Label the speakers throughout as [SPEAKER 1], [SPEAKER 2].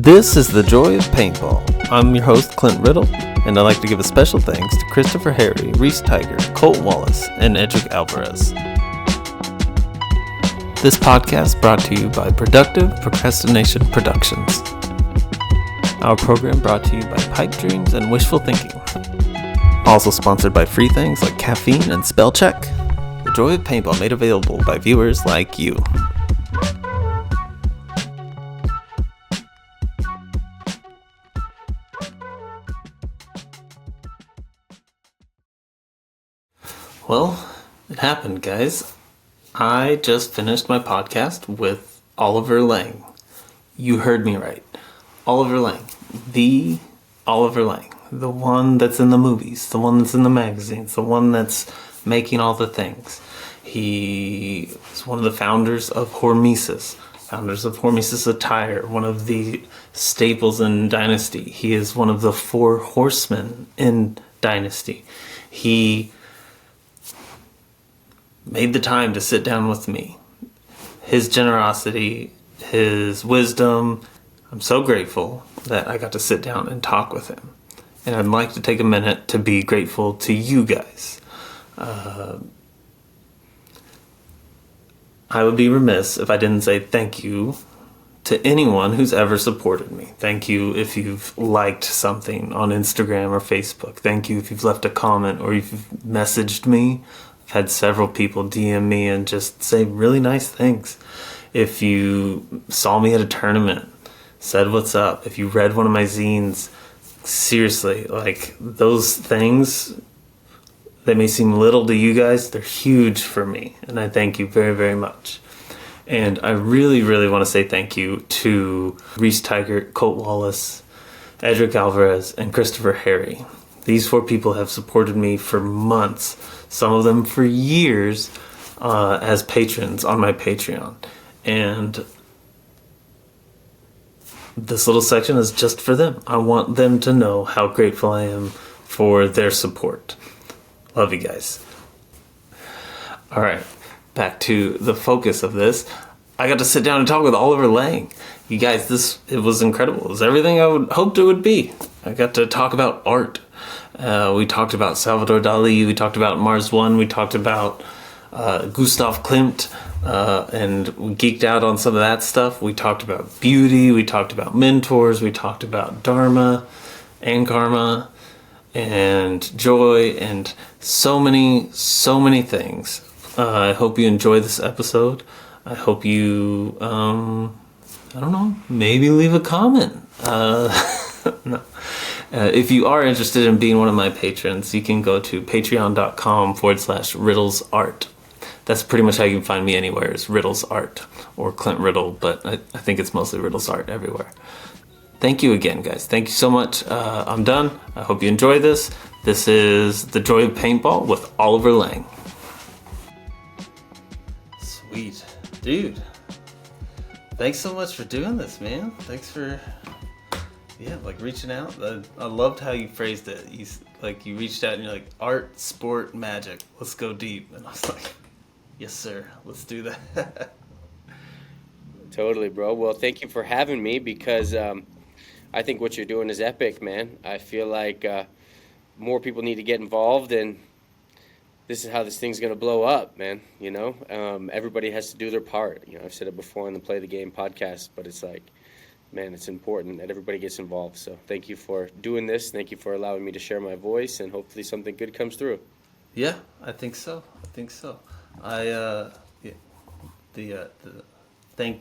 [SPEAKER 1] This is The Joy of Paintball. I'm your host, Clint Riddle, and I'd like to give a special thanks to Christopher Harry, Reese Tiger, Colt Wallace, and Edric Alvarez. This podcast brought to you by Productive Procrastination Productions. Our program brought to you by Pipe Dreams and Wishful Thinking. Also sponsored by free things like caffeine and spell check. The Joy of Paintball made available by viewers like you. Well, it happened, guys. I just finished my podcast with Oliver Lang. You heard me right. Oliver Lang. The Oliver Lang. The one that's in the movies. The one that's in the magazines. The one that's making all the things. He is one of the founders of Hormesis. Founders of Hormesis attire. One of the staples in Dynasty. He is one of the 4 horsemen in Dynasty. He made the time to sit down with me. His generosity, his wisdom, I'm so grateful that I got to sit down and talk with him. And I'd like to take a minute to be grateful to you guys. I would be remiss if I didn't say thank you to anyone who's ever supported me. Thank you if you've liked something on Instagram or Facebook. Thank you if you've left a comment or if you've messaged me. Had several people DM me and just say really nice things. If you saw me at a tournament, said what's up, if you read one of my zines, seriously, like those things that may seem little to you guys, they're huge for me. And I thank you very, very much. And I really, really want to say thank you to Reese Tiger, Colt Wallace, Edric Alvarez, and Christopher Harry. These 4 people have supported me for months, some of them for years, as patrons on my Patreon. And this little section is just for them. I want them to know how grateful I am for their support. Love you guys. All right, back to the focus of this. I got to sit down and talk with Oliver Lang. You guys, it was incredible. It was everything I would hoped it would be. I got to talk about art. We talked about Salvador Dali, we talked about Mars One, we talked about Gustav Klimt, and we geeked out on some of that stuff. We talked about beauty, we talked about mentors, we talked about dharma and karma and joy and so many things. I hope you enjoy this episode. I hope you, I don't know, maybe leave a comment. No. If you are interested in being one of my patrons, you can go to patreon.com/riddlesart. That's pretty much how you can find me anywhere, is Riddles Art or Clint Riddle, but I think it's mostly Riddles Art everywhere. Thank you again, guys. Thank you so much. I'm done. I hope you enjoy this. This is The Joy of Paintball with Oliver Lang. Sweet. Dude, thanks so much for doing this, man. Thanks for... Yeah, like reaching out. I loved how you phrased it. You reached out and you're like, art, sport, magic. Let's go deep. And I was like, yes, sir. Let's do that.
[SPEAKER 2] Totally, bro. Well, thank you for having me because I think what you're doing is epic, man. I feel like more people need to get involved, and this is how this thing's going to blow up, man. You know, everybody has to do their part. You know, I've said it before on the Play the Game podcast, but it's like, man, it's important that everybody gets involved. So thank you for doing this. Thank you for allowing me to share my voice, and hopefully something good comes through.
[SPEAKER 1] Yeah, I think so. Thank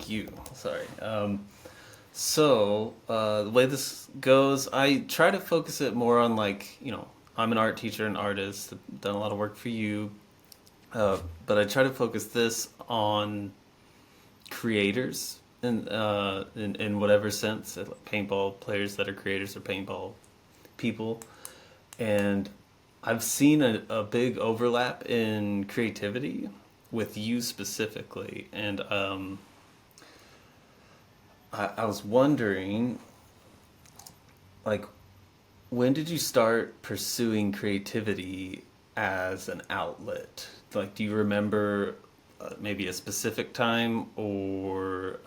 [SPEAKER 1] you. Sorry. The way this goes, I try to focus it more on I'm an art teacher and artist. I've done a lot of work for you. But I try to focus this on creators. In whatever sense, paintball players that are creators or paintball people. And I've seen a big overlap in creativity with you specifically. And I was wondering, when did you start pursuing creativity as an outlet? Do you remember maybe a specific time, or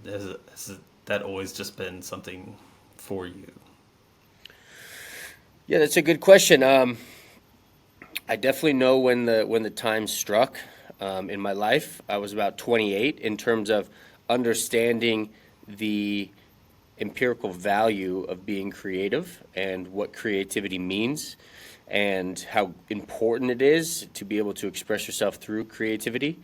[SPEAKER 1] has that always just been something for you?
[SPEAKER 2] Yeah, that's a good question. I definitely know when the time struck in my life. I was about 28 in terms of understanding the empirical value of being creative and what creativity means and how important it is to be able to express yourself through creativity.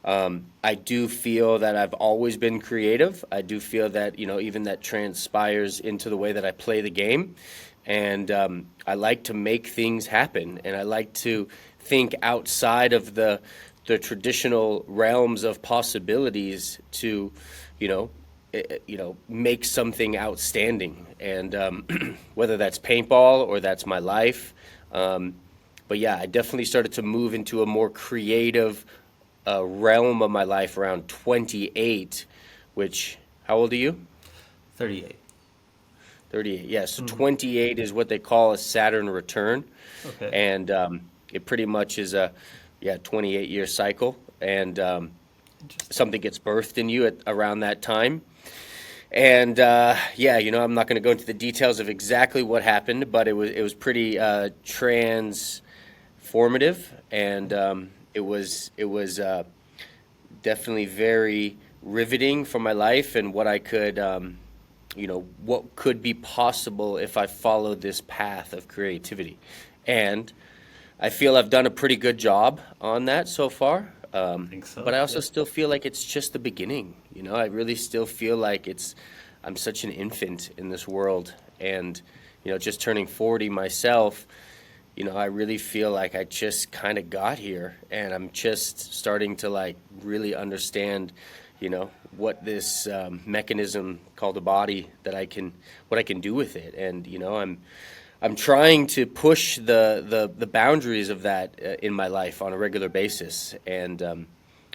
[SPEAKER 2] I do feel that I've always been creative. I do feel that, even that transpires into the way that I play the game. And I like to make things happen. And I like to think outside of the traditional realms of possibilities to, you know, make something outstanding. And whether that's paintball or that's my life. But yeah, I definitely started to move into a more creative realm of my life around 28, which, how old are you?
[SPEAKER 1] 38.
[SPEAKER 2] 38. Yeah, so
[SPEAKER 1] Mm.
[SPEAKER 2] 28 is what they call a Saturn return.
[SPEAKER 1] Okay.
[SPEAKER 2] And it pretty much is a, yeah, 28-year cycle. And
[SPEAKER 1] Interesting.
[SPEAKER 2] something gets birthed in you at around that time. And yeah, I'm not going to go into the details of exactly what happened, but it was pretty transformative, and it was definitely very riveting for my life and what I could, what could be possible if I followed this path of creativity. And I feel I've done a pretty good job on that so far.
[SPEAKER 1] I think
[SPEAKER 2] But
[SPEAKER 1] so.
[SPEAKER 2] I also
[SPEAKER 1] Yeah.
[SPEAKER 2] still feel like it's just the beginning. I really still feel like I'm such an infant in this world. And, just turning 40 myself, I really feel like I just kind of got here and I'm just starting to like really understand, what this mechanism called a body what I can do with it. And, I'm trying to push the boundaries of that in my life on a regular basis. And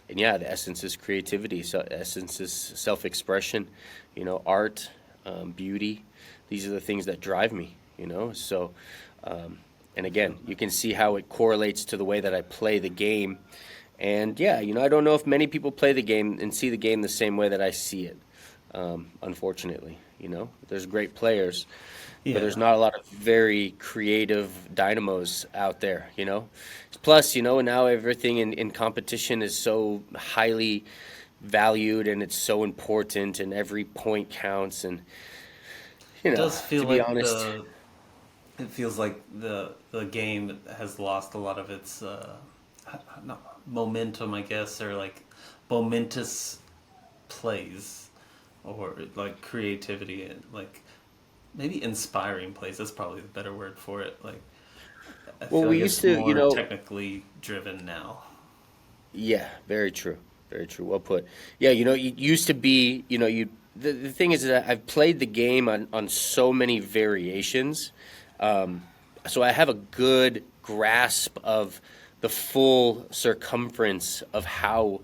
[SPEAKER 2] yeah, the essence is creativity. So essence is self-expression, art, beauty. These are the things that drive me, So, and again, you can see how it correlates to the way that I play the game. And yeah, I don't know if many people play the game and see the game the same way that I see it. Unfortunately, there's great players, but there's
[SPEAKER 1] Yeah.
[SPEAKER 2] not a lot of very creative dynamos out there. Plus, now everything in competition is so highly valued and it's so important and every point counts. And,
[SPEAKER 1] It does feel
[SPEAKER 2] to be
[SPEAKER 1] like
[SPEAKER 2] honest,
[SPEAKER 1] it feels like the game has lost a lot of its not momentum, I guess, or like momentous plays, or like creativity, and like maybe inspiring plays. That's probably the better word for it. Like I
[SPEAKER 2] well,
[SPEAKER 1] feel
[SPEAKER 2] we
[SPEAKER 1] like
[SPEAKER 2] used
[SPEAKER 1] it's
[SPEAKER 2] to,
[SPEAKER 1] more technically driven now.
[SPEAKER 2] yeah, very true. Very true. Well put. Yeah, you used to be, the thing is that I've played the game on so many variations. So I have a good grasp of the full circumference of how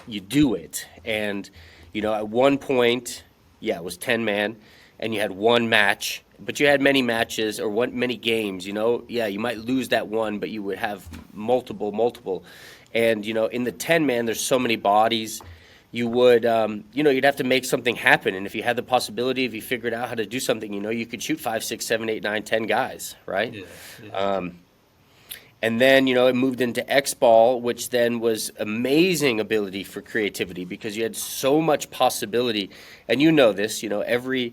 [SPEAKER 2] you do it. And, at one point, yeah, it was 10 man, and you had one match, but you had many matches or many games. Yeah, you might lose that one, but you would have multiple. And, in the 10 man, there's so many bodies. You'd have to make something happen. And if you had the possibility, if you figured out how to do something, you could shoot 5, 6, 7, 8, 9, 10 guys, right?
[SPEAKER 1] Yeah, yeah.
[SPEAKER 2] And then, it moved into X ball, which then was amazing ability for creativity because you had so much possibility. And this, every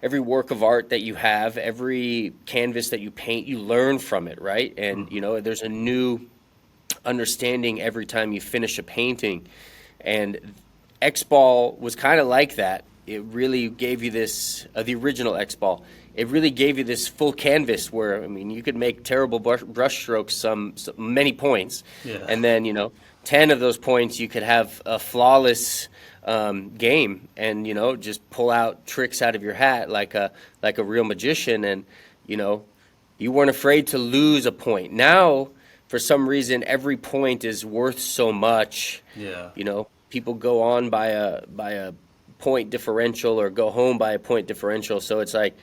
[SPEAKER 2] work of art that you have, every canvas that you paint, you learn from it, right? And,
[SPEAKER 1] Hmm.
[SPEAKER 2] there's a new understanding every time you finish a painting. And X ball was kind of like that. It really gave you this, the original X ball. It really gave you this full canvas where, I mean, you could make terrible brush strokes, many points,
[SPEAKER 1] Yeah.
[SPEAKER 2] and then 10 of those points you could have a flawless game, and just pull out tricks out of your hat like a real magician, and you know you weren't afraid to lose a point. Now, for some reason, every point is worth so much.
[SPEAKER 1] Yeah.
[SPEAKER 2] People go on by a point differential or go home by a point differential. So it's like,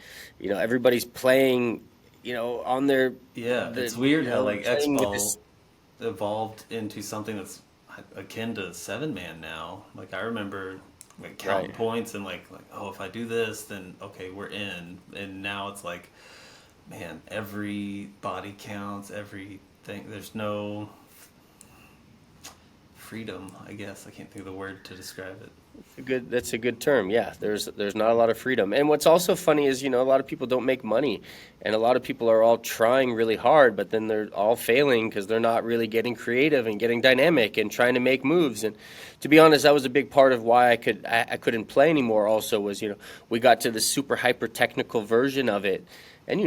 [SPEAKER 2] everybody's playing, on their
[SPEAKER 1] Yeah. It's weird how like X
[SPEAKER 2] playing with this.
[SPEAKER 1] Ball evolved into something that's akin to seven man now. Like I remember like counting
[SPEAKER 2] Right.
[SPEAKER 1] points and like oh, if I do this, then okay, we're in. And now it's like, man, every body counts, everything. There's no freedom, I guess. I can't think of the word to describe it.
[SPEAKER 2] That's a good term. Yeah, there's not a lot of freedom. And what's also funny is, a lot of people don't make money, and a lot of people are all trying really hard, but then they're all failing because they're not really getting creative and getting dynamic and trying to make moves. And to be honest, that was a big part of why I couldn't play anymore. Also, was we got to the super hyper technical version of it, and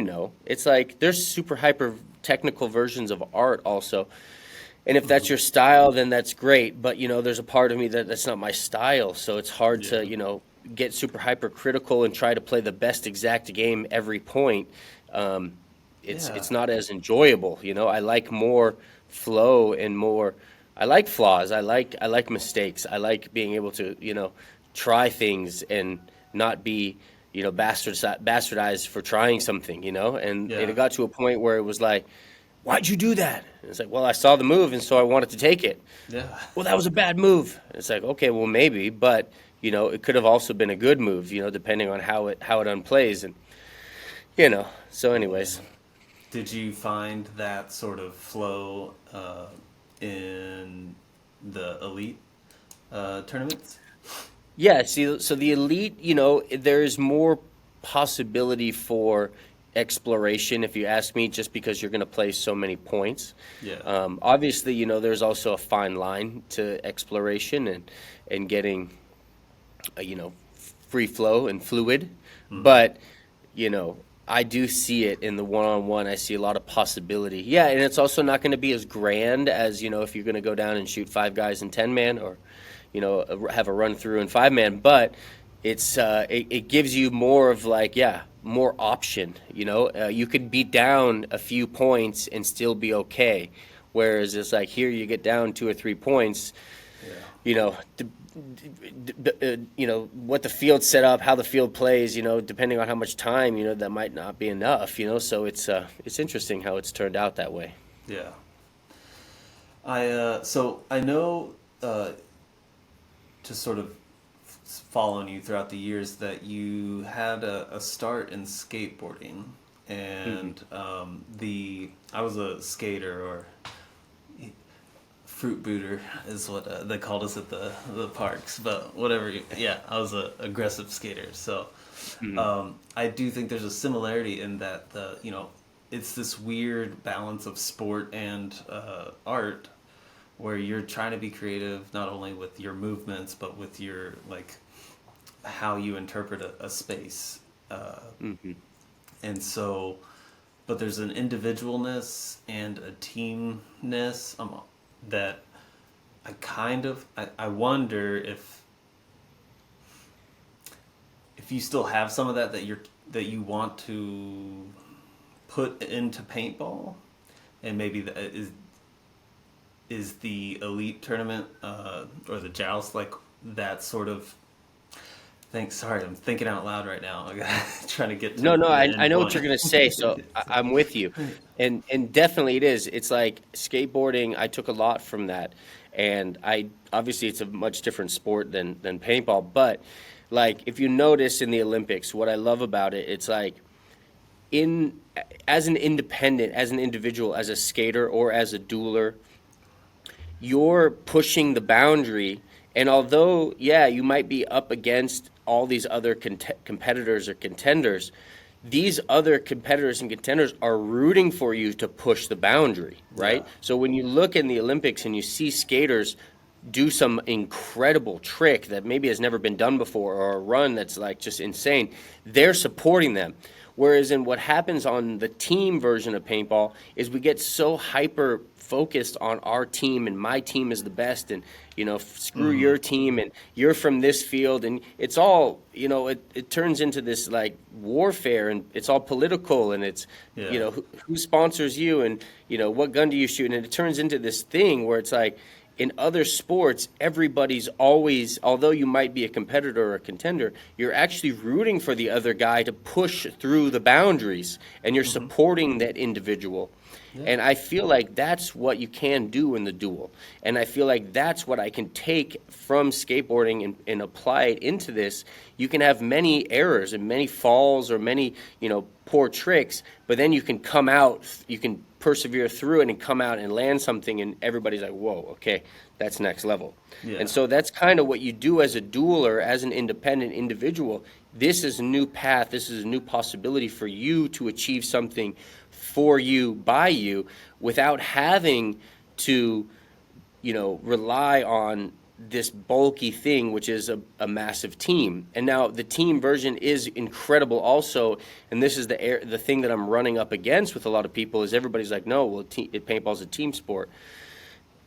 [SPEAKER 2] it's like there's super hyper technical versions of art also. And if that's
[SPEAKER 1] Hmm.
[SPEAKER 2] your style, then that's great. But there's a part of me that's not my style, so it's hard
[SPEAKER 1] Yeah.
[SPEAKER 2] to get super hypercritical and try to play the best exact game every point. Um, it's
[SPEAKER 1] Yeah.
[SPEAKER 2] not as enjoyable. I like more flow and more. I like flaws. I like mistakes. I like being able to try things and not be bastardized for trying something. And
[SPEAKER 1] Yeah.
[SPEAKER 2] it got to a point where it was like, why'd you do that? And it's like, well, I saw the move, and so I wanted to take it.
[SPEAKER 1] Yeah.
[SPEAKER 2] Well, that was a bad move. And it's like, okay, well, maybe, but it could have also been a good move, depending on how it unplays, and So, anyways,
[SPEAKER 1] Did you find that sort of flow in the elite tournaments?
[SPEAKER 2] yeah. See, so the elite, there's more possibility for exploration, if you ask me, just because you're going to play so many points.
[SPEAKER 1] Yeah.
[SPEAKER 2] Obviously, there's also a fine line to exploration and getting, free flow and fluid.
[SPEAKER 1] Hmm.
[SPEAKER 2] But, you know, I do see it in the one-on-one. I see a lot of possibility. Yeah, and it's also not going to be as grand as, if you're going to go down and shoot five guys in 10-man or, have a run through in 5-man. But it gives you more of like, yeah, more option. You could be down a few points and still be okay. Whereas it's like here you get down 2 or 3 points,
[SPEAKER 1] Yeah.
[SPEAKER 2] what the field set up, how the field plays, depending on how much time, that might not be enough, so it's interesting how it's turned out that way.
[SPEAKER 1] Yeah. I know, just sort of following you throughout the years, that you had a start in skateboarding,
[SPEAKER 2] Hmm.
[SPEAKER 1] and I was a skater, or fruit booter is what they called us at the parks, but whatever. Yeah, I was a aggressive skater, so
[SPEAKER 2] Hmm.
[SPEAKER 1] I do think there's a similarity in that it's this weird balance of sport and art, where you're trying to be creative not only with your movements but with your like how you interpret a space,
[SPEAKER 2] Hmm.
[SPEAKER 1] and so but there's an individualness and a teamness, that I wonder if you still have some of that you want to put into paintball, and maybe is the elite tournament, or the joust, like that sort of thing. Sorry, I'm thinking out loud right now. I'm trying to get to
[SPEAKER 2] No, no,
[SPEAKER 1] the
[SPEAKER 2] I
[SPEAKER 1] end
[SPEAKER 2] know what you're
[SPEAKER 1] point.
[SPEAKER 2] gonna say, so I'm with you, and definitely it is. It's like skateboarding. I took a lot from that, and I obviously it's a much different sport than paintball. But like if you notice in the Olympics, what I love about it, it's like in as an independent, as an individual, as a skater or as a dueler, you're pushing the boundary. And although, yeah, you might be up against all these other competitors or contenders, these other competitors and contenders are rooting for you to push the boundary,
[SPEAKER 1] Yeah.
[SPEAKER 2] right? So when you look in the Olympics and you see skaters do some incredible trick that maybe has never been done before, or a run that's like just insane, they're supporting them. Whereas in what happens on the team version of paintball is we get so hyper focused on our team and my team is the best, and screw
[SPEAKER 1] Hmm.
[SPEAKER 2] your team and you're from this field, and it's all it turns into this like warfare, and it's all political, and it's
[SPEAKER 1] Yeah.
[SPEAKER 2] who sponsors you, and what gun do you shoot, and it turns into this thing where it's like in other sports, everybody's always, although you might be a competitor or a contender, you're actually rooting for the other guy to push through the boundaries, and you're supporting that individual.
[SPEAKER 1] Yeah.
[SPEAKER 2] And I feel like that's what you can do in the duel. And I feel like that's what I can take from skateboarding and apply it into this. You can have many errors and many falls or many, poor tricks, but then you can come out, you can persevere through it and come out and land something, and everybody's like, whoa, okay, that's next level.
[SPEAKER 1] Yeah.
[SPEAKER 2] And so that's kind of what you do as a dueler, as an independent individual. This is a new path, this is a new possibility for you to achieve something for you, by you, without having to, rely on this bulky thing, which is a massive team. And now the team version is incredible also, and this is the thing that I'm running up against with a lot of people is everybody's like, no, well, paintball's a team sport.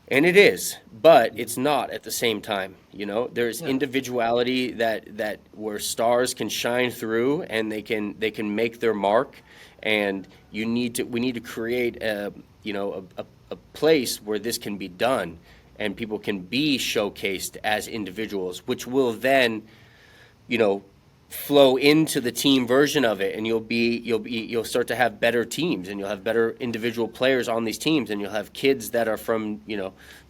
[SPEAKER 2] And it is, but it's not at the same time. There's individuality that where stars can shine through, and they can make their mark. And we need to create a place where this can be done, and people can be showcased as individuals, which will then, flow into the team version of it, and you'll start to have better teams, and you'll have better individual players on these teams, and you'll have kids that are from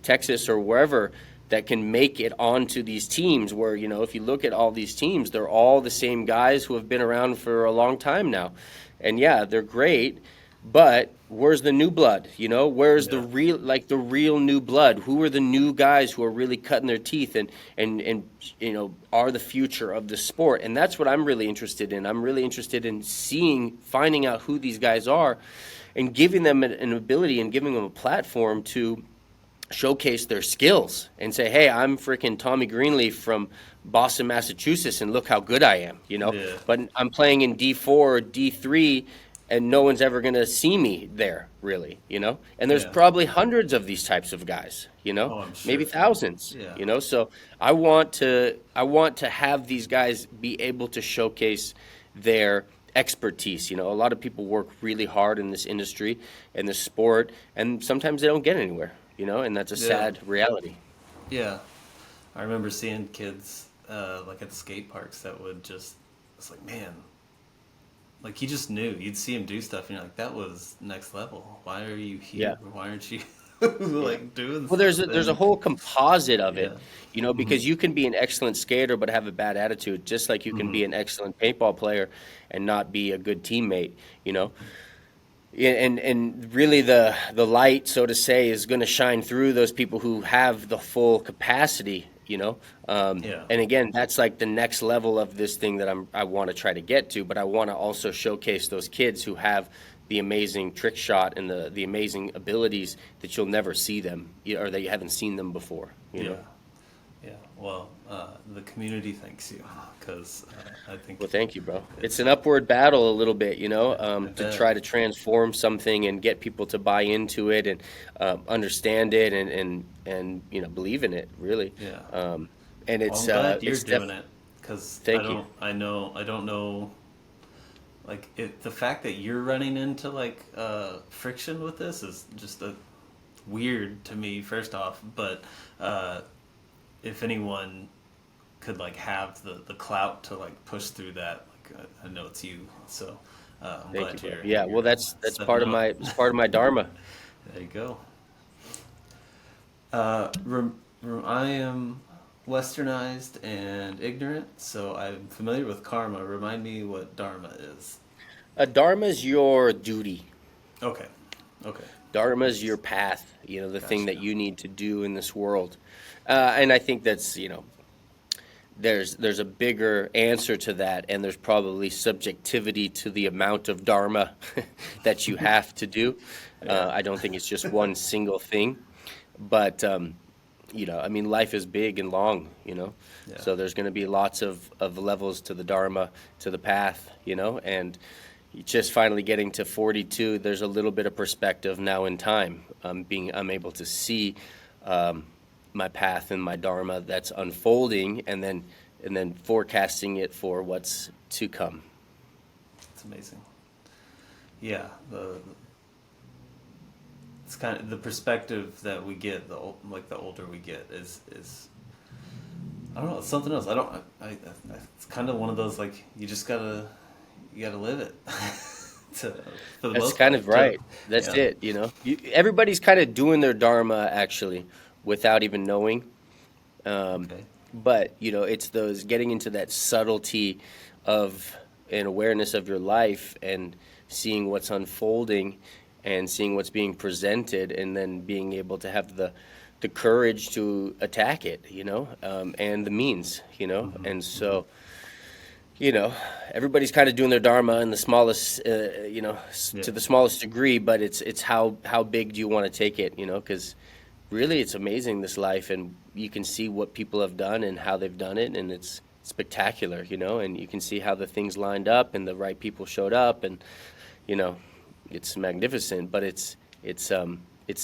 [SPEAKER 2] Texas or wherever that can make it onto these teams where, if you look at all these teams, they're all the same guys who have been around for a long time now. And yeah, they're great, but where's the new blood? Where's the real new blood? Who are the new guys who are really cutting their teeth and are the future of the sport? And that's what I'm really interested in. I'm really interested in finding out who these guys are, and giving them an ability and giving them a platform to showcase their skills and say, hey, I'm freaking Tommy Greenleaf from Boston, Massachusetts, and look how good I am,
[SPEAKER 1] Yeah.
[SPEAKER 2] But I'm playing in D4 or D3, and no one's ever going to see me there, really, And there's probably hundreds of these types of guys,
[SPEAKER 1] Oh, I'm sure.
[SPEAKER 2] maybe thousands,
[SPEAKER 1] Yeah.
[SPEAKER 2] So I want to have these guys be able to showcase their expertise. A lot of people work really hard in this industry and this sport, and sometimes they don't get anywhere, and that's a sad reality.
[SPEAKER 1] Yeah. I remember seeing kids like at skate parks that would just, it's like, man, like you just knew. You'd see him do stuff and you're like, that was next level. Why are you here?
[SPEAKER 2] Yeah.
[SPEAKER 1] Why aren't you like doing
[SPEAKER 2] Well,
[SPEAKER 1] something?
[SPEAKER 2] there's a whole composite of it,
[SPEAKER 1] Yeah.
[SPEAKER 2] because you can be an excellent skater but have a bad attitude, just like you can be an excellent paintball player and not be a good teammate, And really the light, so to say, is going to shine through those people who have the full capacity, And again, that's like the next level of this thing that I want to try to get to, but I want to also showcase those kids who have the amazing trick shot and the amazing abilities that you'll never see them, or that you haven't seen them before,
[SPEAKER 1] Yeah. Well, the community thanks you because I think.
[SPEAKER 2] Well, thank you, bro. It's an upward battle a little bit, to
[SPEAKER 1] bet.
[SPEAKER 2] try to transform something and get people to buy into it and understand it and believe in it, really.
[SPEAKER 1] Yeah.
[SPEAKER 2] And it's
[SPEAKER 1] Well, I'm glad you're
[SPEAKER 2] it's
[SPEAKER 1] doing it because
[SPEAKER 2] Thank you.
[SPEAKER 1] I don't know. Like the fact that you're running into like friction with this is just weird to me. First off, but if anyone could like have the clout to like push through that, like I know it's you. So I'm glad
[SPEAKER 2] Thank you, bro.
[SPEAKER 1] you're.
[SPEAKER 2] Yeah, well, that's
[SPEAKER 1] stepping
[SPEAKER 2] part of
[SPEAKER 1] up.
[SPEAKER 2] my dharma.
[SPEAKER 1] There you go. I am westernized and ignorant, so I'm familiar with karma. Remind me what dharma is.
[SPEAKER 2] Dharma is your duty.
[SPEAKER 1] Okay.
[SPEAKER 2] Dharma is your path, the thing that
[SPEAKER 1] Gotcha.
[SPEAKER 2] you need to do in this world. And I think that's, there's a bigger answer to that, and there's probably subjectivity to the amount of dharma that you have to do. I don't think it's just one single thing, but life is big and long,
[SPEAKER 1] Yeah.
[SPEAKER 2] so there's going to be lots of levels to the dharma, to the path, and just finally getting to 42, there's a little bit of perspective now in time. I'm able to see my path and my dharma that's unfolding, and then forecasting it for what's to come.
[SPEAKER 1] It's amazing. Yeah, it's kind of the perspective that we get, the older we get is I don't know, it's something else. I it's kind of one of those, like, you gotta live it. to, for the
[SPEAKER 2] That's
[SPEAKER 1] most
[SPEAKER 2] kind
[SPEAKER 1] part.
[SPEAKER 2] of right. That's
[SPEAKER 1] Yeah.
[SPEAKER 2] it, you know. Everybody's kind of doing their dharma actually without even knowing. Um,
[SPEAKER 1] Okay.
[SPEAKER 2] but you know, it's those getting into that subtlety of an awareness of your life and seeing what's unfolding and seeing what's being presented, and then being able to have the courage to attack it, you know, and the means, you know,
[SPEAKER 1] Hmm.
[SPEAKER 2] and
[SPEAKER 1] Hmm.
[SPEAKER 2] so you know, everybody's kind of doing their dharma in the smallest, you know,
[SPEAKER 1] Yeah.
[SPEAKER 2] to the smallest degree. But it's how big do you want to take it, you know? Because really, it's amazing this life, and you can see what people have done and how they've done it, and it's spectacular, you know. And you can see how the things lined up and the right people showed up, and you know, it's magnificent. But it's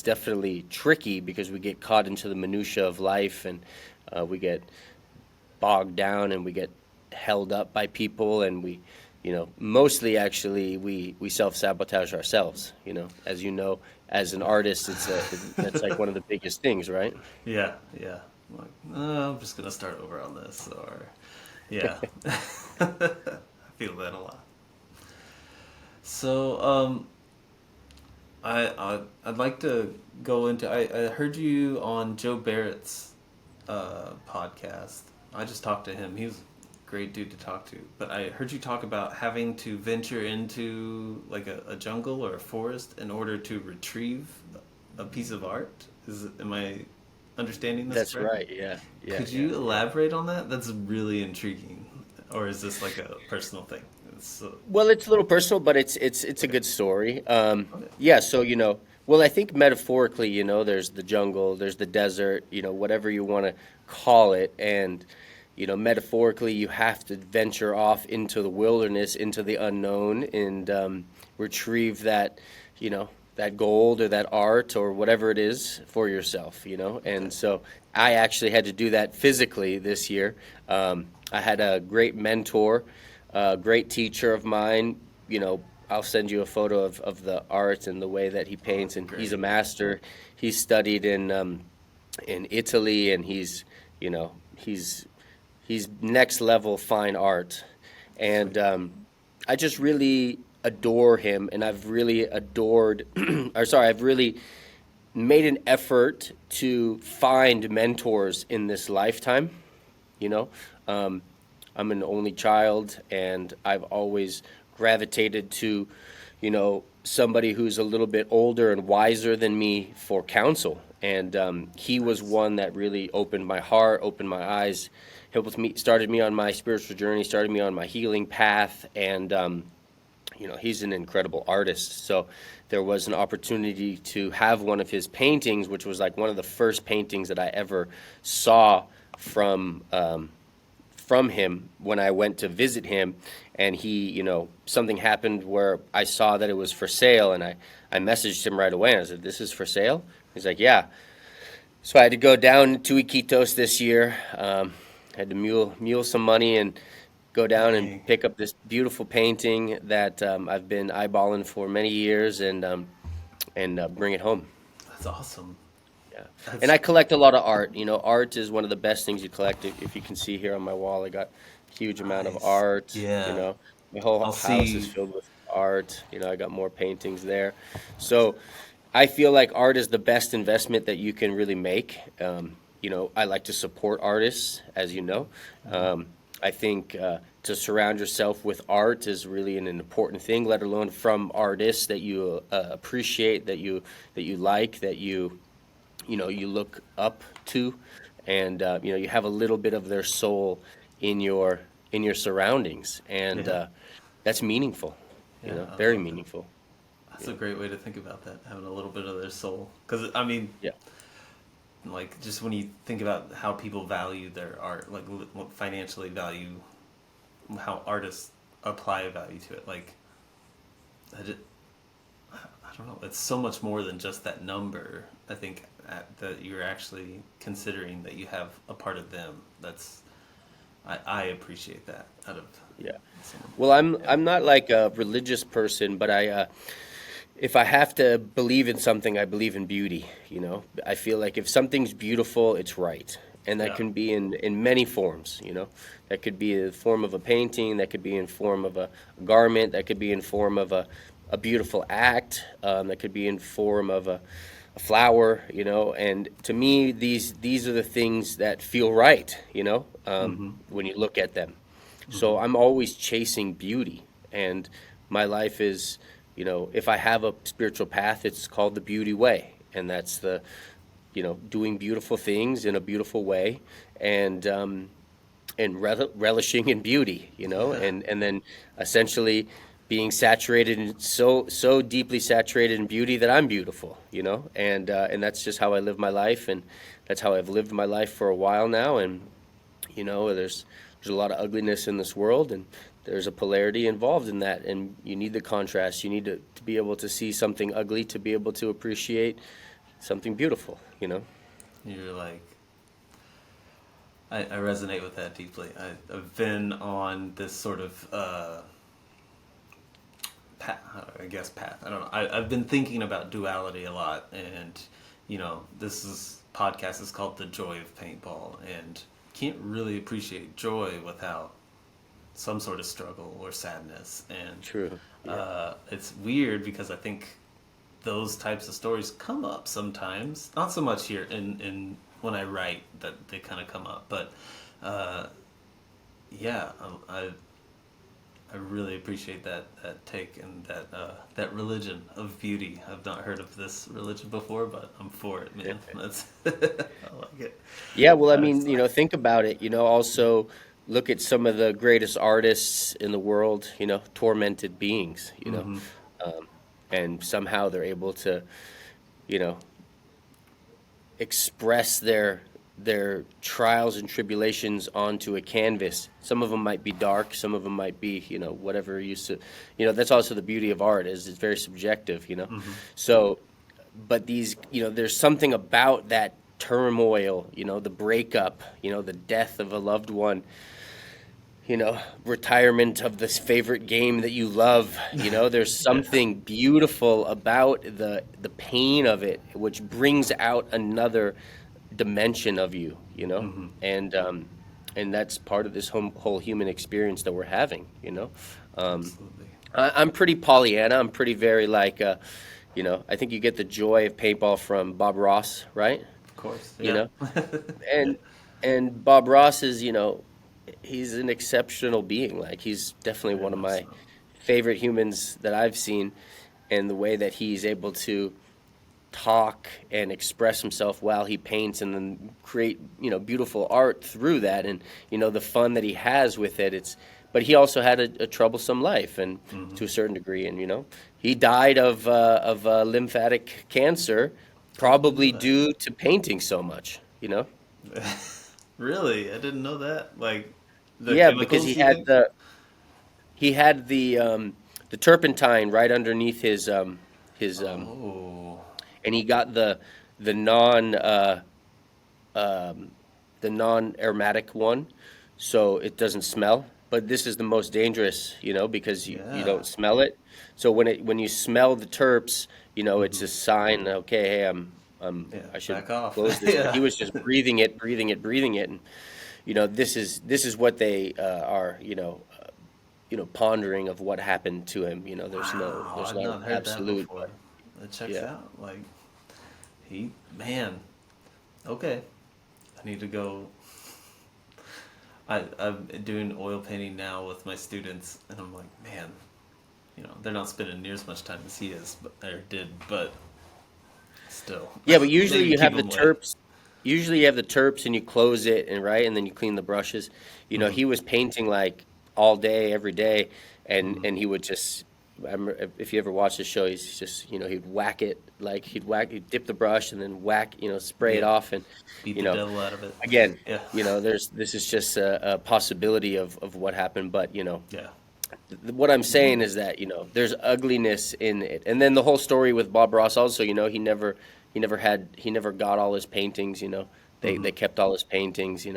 [SPEAKER 2] definitely tricky because we get caught into the minutia of life, and we get bogged down and we get held up by people, and we, you know, mostly actually we self-sabotage ourselves, you know. As you know, as an artist, that's like one of the biggest things, right?
[SPEAKER 1] Yeah. Yeah. Like, I'm just gonna start over on this, or yeah. I feel that a lot. So, I'd like to go into. I heard you on Joe Barrett's podcast. I just talked to him. He was a great dude to talk to. But I heard you talk about having to venture into like a jungle or a forest in order to retrieve a piece of art. Am I understanding this
[SPEAKER 2] That's
[SPEAKER 1] correct?
[SPEAKER 2] right. Yeah, yeah,
[SPEAKER 1] Could
[SPEAKER 2] yeah,
[SPEAKER 1] you
[SPEAKER 2] yeah.
[SPEAKER 1] elaborate on that? That's really intriguing. Or is this like a personal thing? It's,
[SPEAKER 2] Well, it's a little personal, but it's a
[SPEAKER 1] okay.
[SPEAKER 2] good story.
[SPEAKER 1] Okay.
[SPEAKER 2] Yeah, so you know, well, I think metaphorically, you know, there's the jungle, there's the desert, you know, whatever you want to call it, and you know, metaphorically, you have to venture off into the wilderness, into the unknown, and retrieve that, you know, that gold or that art or whatever it is for yourself, you know.
[SPEAKER 1] Okay.
[SPEAKER 2] And so I actually had to do that physically this year. I had a great mentor, a great teacher of mine. You know, I'll send you a photo of the art and the way that he
[SPEAKER 1] Oh,
[SPEAKER 2] paints,
[SPEAKER 1] that'd be
[SPEAKER 2] and he's
[SPEAKER 1] great.
[SPEAKER 2] a master. He studied in Italy, and he's, you know, he's next level fine art, and
[SPEAKER 1] Sweet.
[SPEAKER 2] I just really adore him, and I've really adored, or sorry, I've really made an effort to find mentors in this lifetime. You know, um, I'm an only child, and I've always gravitated to, you know, somebody who's a little bit older and wiser than me for counsel. And he was
[SPEAKER 1] Nice.
[SPEAKER 2] one that really opened my heart, opened my eyes, helped me, started me on my spiritual journey, started me on my healing path, and you know, he's an incredible artist. So there was an opportunity to have one of his paintings, which was like one of the first paintings that I ever saw from from him when I went to visit him. And he, you know, something happened where I saw that it was for sale, and I messaged him right away. And I said, "This is for sale?" He's like, "Yeah." So I had to go down to Iquitos this year. Had to mule some money and go down and
[SPEAKER 1] Dang.
[SPEAKER 2] pick up this beautiful painting that I've been eyeballing for many years, and bring it home.
[SPEAKER 1] That's awesome.
[SPEAKER 2] Yeah, and
[SPEAKER 1] That's
[SPEAKER 2] I collect a lot of art. You know, art is one of the best things you collect. If you can see here on my wall, I got a huge amount of
[SPEAKER 1] nice.
[SPEAKER 2] art. You
[SPEAKER 1] Yeah.
[SPEAKER 2] know, my whole
[SPEAKER 1] I'll
[SPEAKER 2] house is
[SPEAKER 1] see.
[SPEAKER 2] filled with art. You know, I got more paintings there. So I feel like art is the best investment that you can really make. You know, I like to support artists, as you know.
[SPEAKER 1] Mhm.
[SPEAKER 2] Um, I think to surround yourself with art is really an important thing, let alone from artists that you appreciate, that you like, that you know, you look up to, and you know, you have a little bit of their soul in your surroundings, and
[SPEAKER 1] Yeah.
[SPEAKER 2] that's meaningful. You
[SPEAKER 1] Yeah.
[SPEAKER 2] know,
[SPEAKER 1] I
[SPEAKER 2] very
[SPEAKER 1] love that.
[SPEAKER 2] meaningful.
[SPEAKER 1] That's
[SPEAKER 2] You
[SPEAKER 1] a
[SPEAKER 2] know,
[SPEAKER 1] great way to think about that, having a little bit of their soul. Because, I mean,
[SPEAKER 2] yeah,
[SPEAKER 1] like, just when you think about how people value their art, like, financially value how artists apply a value to it, like, I, just, I don't know. It's so much more than just that number. I think that you're actually considering that you have a part of them. I appreciate that out of
[SPEAKER 2] yeah.
[SPEAKER 1] someone.
[SPEAKER 2] Well,
[SPEAKER 1] Yeah.
[SPEAKER 2] I'm not like a religious person, but I if I have to believe in something, I believe in beauty. I feel like if something's beautiful, it's right. And that
[SPEAKER 1] Yeah.
[SPEAKER 2] can be in many forms. That could be in the form of a painting, that could be in form of a garment, that could be in form of a beautiful act, that could be in form of a flower. And to me, these are the things that feel right,
[SPEAKER 1] Mm-hmm.
[SPEAKER 2] when you look at them.
[SPEAKER 1] Mm-hmm.
[SPEAKER 2] So I'm always chasing beauty. And my life is, if I have a spiritual path, it's called the beauty way. And that's doing beautiful things in a beautiful way, and relishing in beauty,
[SPEAKER 1] Yeah.
[SPEAKER 2] and then essentially being saturated in so deeply saturated in beauty that I'm beautiful, and that's just how I live my life, and that's how I've lived my life for a while now. And there's a lot of ugliness in this world, and there's a polarity involved in that, and you need the contrast. You need to be able to see something ugly to be able to appreciate something beautiful.
[SPEAKER 1] You're like, I resonate with that deeply. I've been on this sort of path, I guess path. I don't know. I've been thinking about duality a lot, and this podcast is called The Joy of Paintball, and can't really appreciate joy without some sort of struggle or sadness. And
[SPEAKER 2] True. Yeah.
[SPEAKER 1] it's weird because I think those types of stories come up sometimes. Not so much here in when I write that they kind of come up, but uh, yeah, I really appreciate that take and that religion of beauty. I've not heard of this religion before, but I'm for it, man. That's I like it.
[SPEAKER 2] Yeah, well, I
[SPEAKER 1] Nice.
[SPEAKER 2] mean, think about it. Also look at some of the greatest artists in the world, tormented beings,
[SPEAKER 1] Mm-hmm.
[SPEAKER 2] um, and somehow they're able to, you know, express their trials and tribulations onto a canvas. Some of them might be dark, some of them might be, whatever used to. That's also the beauty of art is it's very subjective.
[SPEAKER 1] Mm-hmm.
[SPEAKER 2] So, but there's something about that turmoil, the breakup, the death of a loved one, retirement of this favorite game that you love. There's
[SPEAKER 1] Yeah.
[SPEAKER 2] something beautiful about the pain of it, which brings out another dimension of you,
[SPEAKER 1] Mm-hmm.
[SPEAKER 2] and that's part of this whole human experience that we're having. Um,
[SPEAKER 1] Absolutely.
[SPEAKER 2] I'm pretty Pollyanna. I'm pretty very I think you get the joy of paintball from Bob Ross, right?
[SPEAKER 1] Of course.
[SPEAKER 2] You
[SPEAKER 1] Yeah.
[SPEAKER 2] know, and Bob Ross is, he's an exceptional being. Like he's definitely
[SPEAKER 1] Very
[SPEAKER 2] one of
[SPEAKER 1] much
[SPEAKER 2] my
[SPEAKER 1] so.
[SPEAKER 2] favorite humans that I've seen, and the way that he's able to talk and express himself while he paints and then create, beautiful art through that, and the fun that he has with it. But he also had a troublesome life, and
[SPEAKER 1] Mm-hmm.
[SPEAKER 2] to a certain degree, and he died of lymphatic cancer,
[SPEAKER 1] Oh, I didn't know
[SPEAKER 2] probably
[SPEAKER 1] that.
[SPEAKER 2] due to painting so much.
[SPEAKER 1] Really? I didn't know that. Like the
[SPEAKER 2] Yeah, because
[SPEAKER 1] chemicals,
[SPEAKER 2] he
[SPEAKER 1] you
[SPEAKER 2] had
[SPEAKER 1] think?
[SPEAKER 2] the turpentine right underneath his,
[SPEAKER 1] Oh.
[SPEAKER 2] and he got the non um, the non-aromatic one, so it doesn't smell. But this is the most dangerous, because you
[SPEAKER 1] Yeah.
[SPEAKER 2] don't smell it. So when you smell the terps, it's
[SPEAKER 1] Mm-hmm.
[SPEAKER 2] a sign. Okay, hey,
[SPEAKER 1] Yeah.
[SPEAKER 2] I should
[SPEAKER 1] Back off.
[SPEAKER 2] close this. But he
[SPEAKER 1] Yeah.
[SPEAKER 2] was just breathing it, breathing it, breathing it, and this is what they are, pondering of what happened to him.
[SPEAKER 1] Wow.
[SPEAKER 2] There's
[SPEAKER 1] I've
[SPEAKER 2] not an
[SPEAKER 1] not heard that
[SPEAKER 2] absolute,
[SPEAKER 1] before.
[SPEAKER 2] but
[SPEAKER 1] It checks
[SPEAKER 2] yeah.
[SPEAKER 1] out. Like man. Okay. I need to go. I'm doing oil painting now with my students, and I'm like, man, they're not spending near as much time as he is, or did, but still,
[SPEAKER 2] Yeah, but usually
[SPEAKER 1] maybe
[SPEAKER 2] you
[SPEAKER 1] keep
[SPEAKER 2] have the
[SPEAKER 1] him away.
[SPEAKER 2] terps. Usually you have the terps and you close it and right, and then you clean the brushes.
[SPEAKER 1] Mm-hmm.
[SPEAKER 2] He was painting like all day, every day, and
[SPEAKER 1] Mm-hmm.
[SPEAKER 2] he would just. I remember if you ever watch the show, he's just he'd whack it like he'd dip the brush and then spray it
[SPEAKER 1] Yeah.
[SPEAKER 2] off, and
[SPEAKER 1] Beat
[SPEAKER 2] you
[SPEAKER 1] the
[SPEAKER 2] know
[SPEAKER 1] devil out of it.
[SPEAKER 2] again,
[SPEAKER 1] Yeah.
[SPEAKER 2] this is just a possibility of what happened, but
[SPEAKER 1] Yeah.
[SPEAKER 2] what I'm saying
[SPEAKER 1] Mm-hmm.
[SPEAKER 2] is that there's ugliness in it, and then the whole story with Bob Ross also. He never got all his paintings. They
[SPEAKER 1] Mm-hmm.
[SPEAKER 2] kept all his paintings.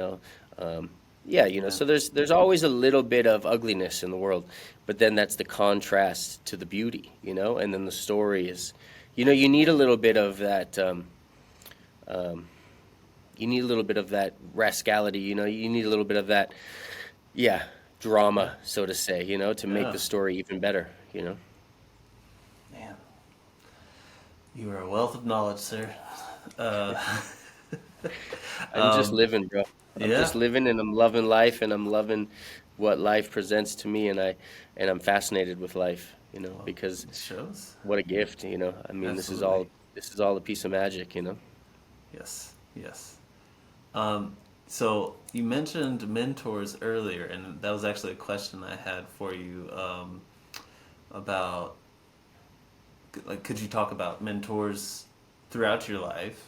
[SPEAKER 2] Um, Yeah,
[SPEAKER 1] Yeah.
[SPEAKER 2] so there's always a little bit of ugliness in the world, but then that's the contrast to the beauty, and then the story is, you need a little bit of that. Um, you need a little bit of that rascality, you need a little bit of that, yeah,
[SPEAKER 1] Yeah.
[SPEAKER 2] drama, so to say, to make
[SPEAKER 1] Yeah.
[SPEAKER 2] the story even better.
[SPEAKER 1] Man, you are a wealth of knowledge, sir. Uh,
[SPEAKER 2] I'm just
[SPEAKER 1] um,
[SPEAKER 2] living, bro. I'm
[SPEAKER 1] yeah.
[SPEAKER 2] just living and I'm loving life and I'm loving what life presents to me and I'm fascinated with life,
[SPEAKER 1] Well,
[SPEAKER 2] because
[SPEAKER 1] it shows.
[SPEAKER 2] what a gift, I mean,
[SPEAKER 1] Absolutely.
[SPEAKER 2] this is all a piece of magic.
[SPEAKER 1] Yes. Yes. Um, so you mentioned mentors earlier, and that was actually a question I had for you about like could you talk about mentors throughout your life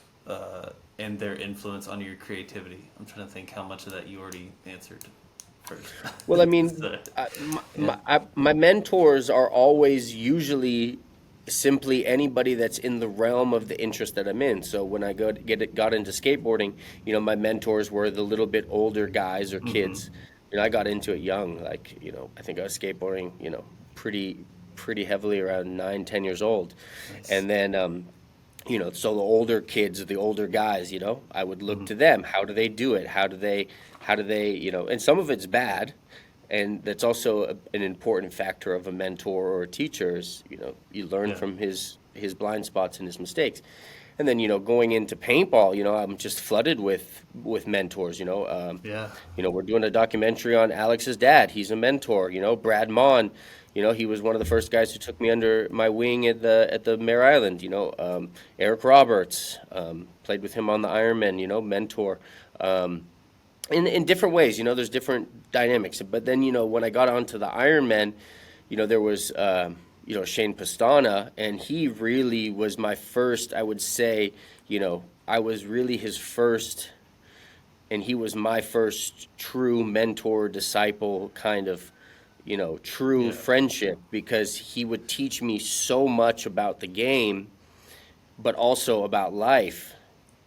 [SPEAKER 1] and their influence on your creativity? I'm trying to think how much of that you already answered first.
[SPEAKER 2] Well, I mean,
[SPEAKER 1] So, yeah.
[SPEAKER 2] my mentors are always usually simply anybody that's in the realm of the interest that I'm in. So when I got into skateboarding, my mentors were the little bit older guys or
[SPEAKER 1] Mm-hmm.
[SPEAKER 2] kids. I got into it young, like, I think I was skateboarding, pretty heavily around 9, 10 years old.
[SPEAKER 1] Nice.
[SPEAKER 2] And then, so the older kids, the older guys, I would look
[SPEAKER 1] Mm-hmm.
[SPEAKER 2] to them. How do they do it? How do they, and some of it's bad. And that's also an important factor of a mentor or a teacher is, you learn
[SPEAKER 1] Yeah.
[SPEAKER 2] from his blind spots and his mistakes. And then, going into paintball, I'm just flooded with mentors.
[SPEAKER 1] Yeah.
[SPEAKER 2] We're doing a documentary on Alex's dad. He's a mentor. Brad Mon. He was one of the first guys who took me under my wing at the Mare Island. Eric Roberts, played with him on the Ironman. Mentor. In different ways, there's different dynamics. But then, when I got onto the Ironman, there was Shane Pastana, and he really was my first. I would say, I was really his first, and he was my first true mentor disciple kind of, true
[SPEAKER 1] Yeah.
[SPEAKER 2] friendship, because he would teach me so much about the game but also about life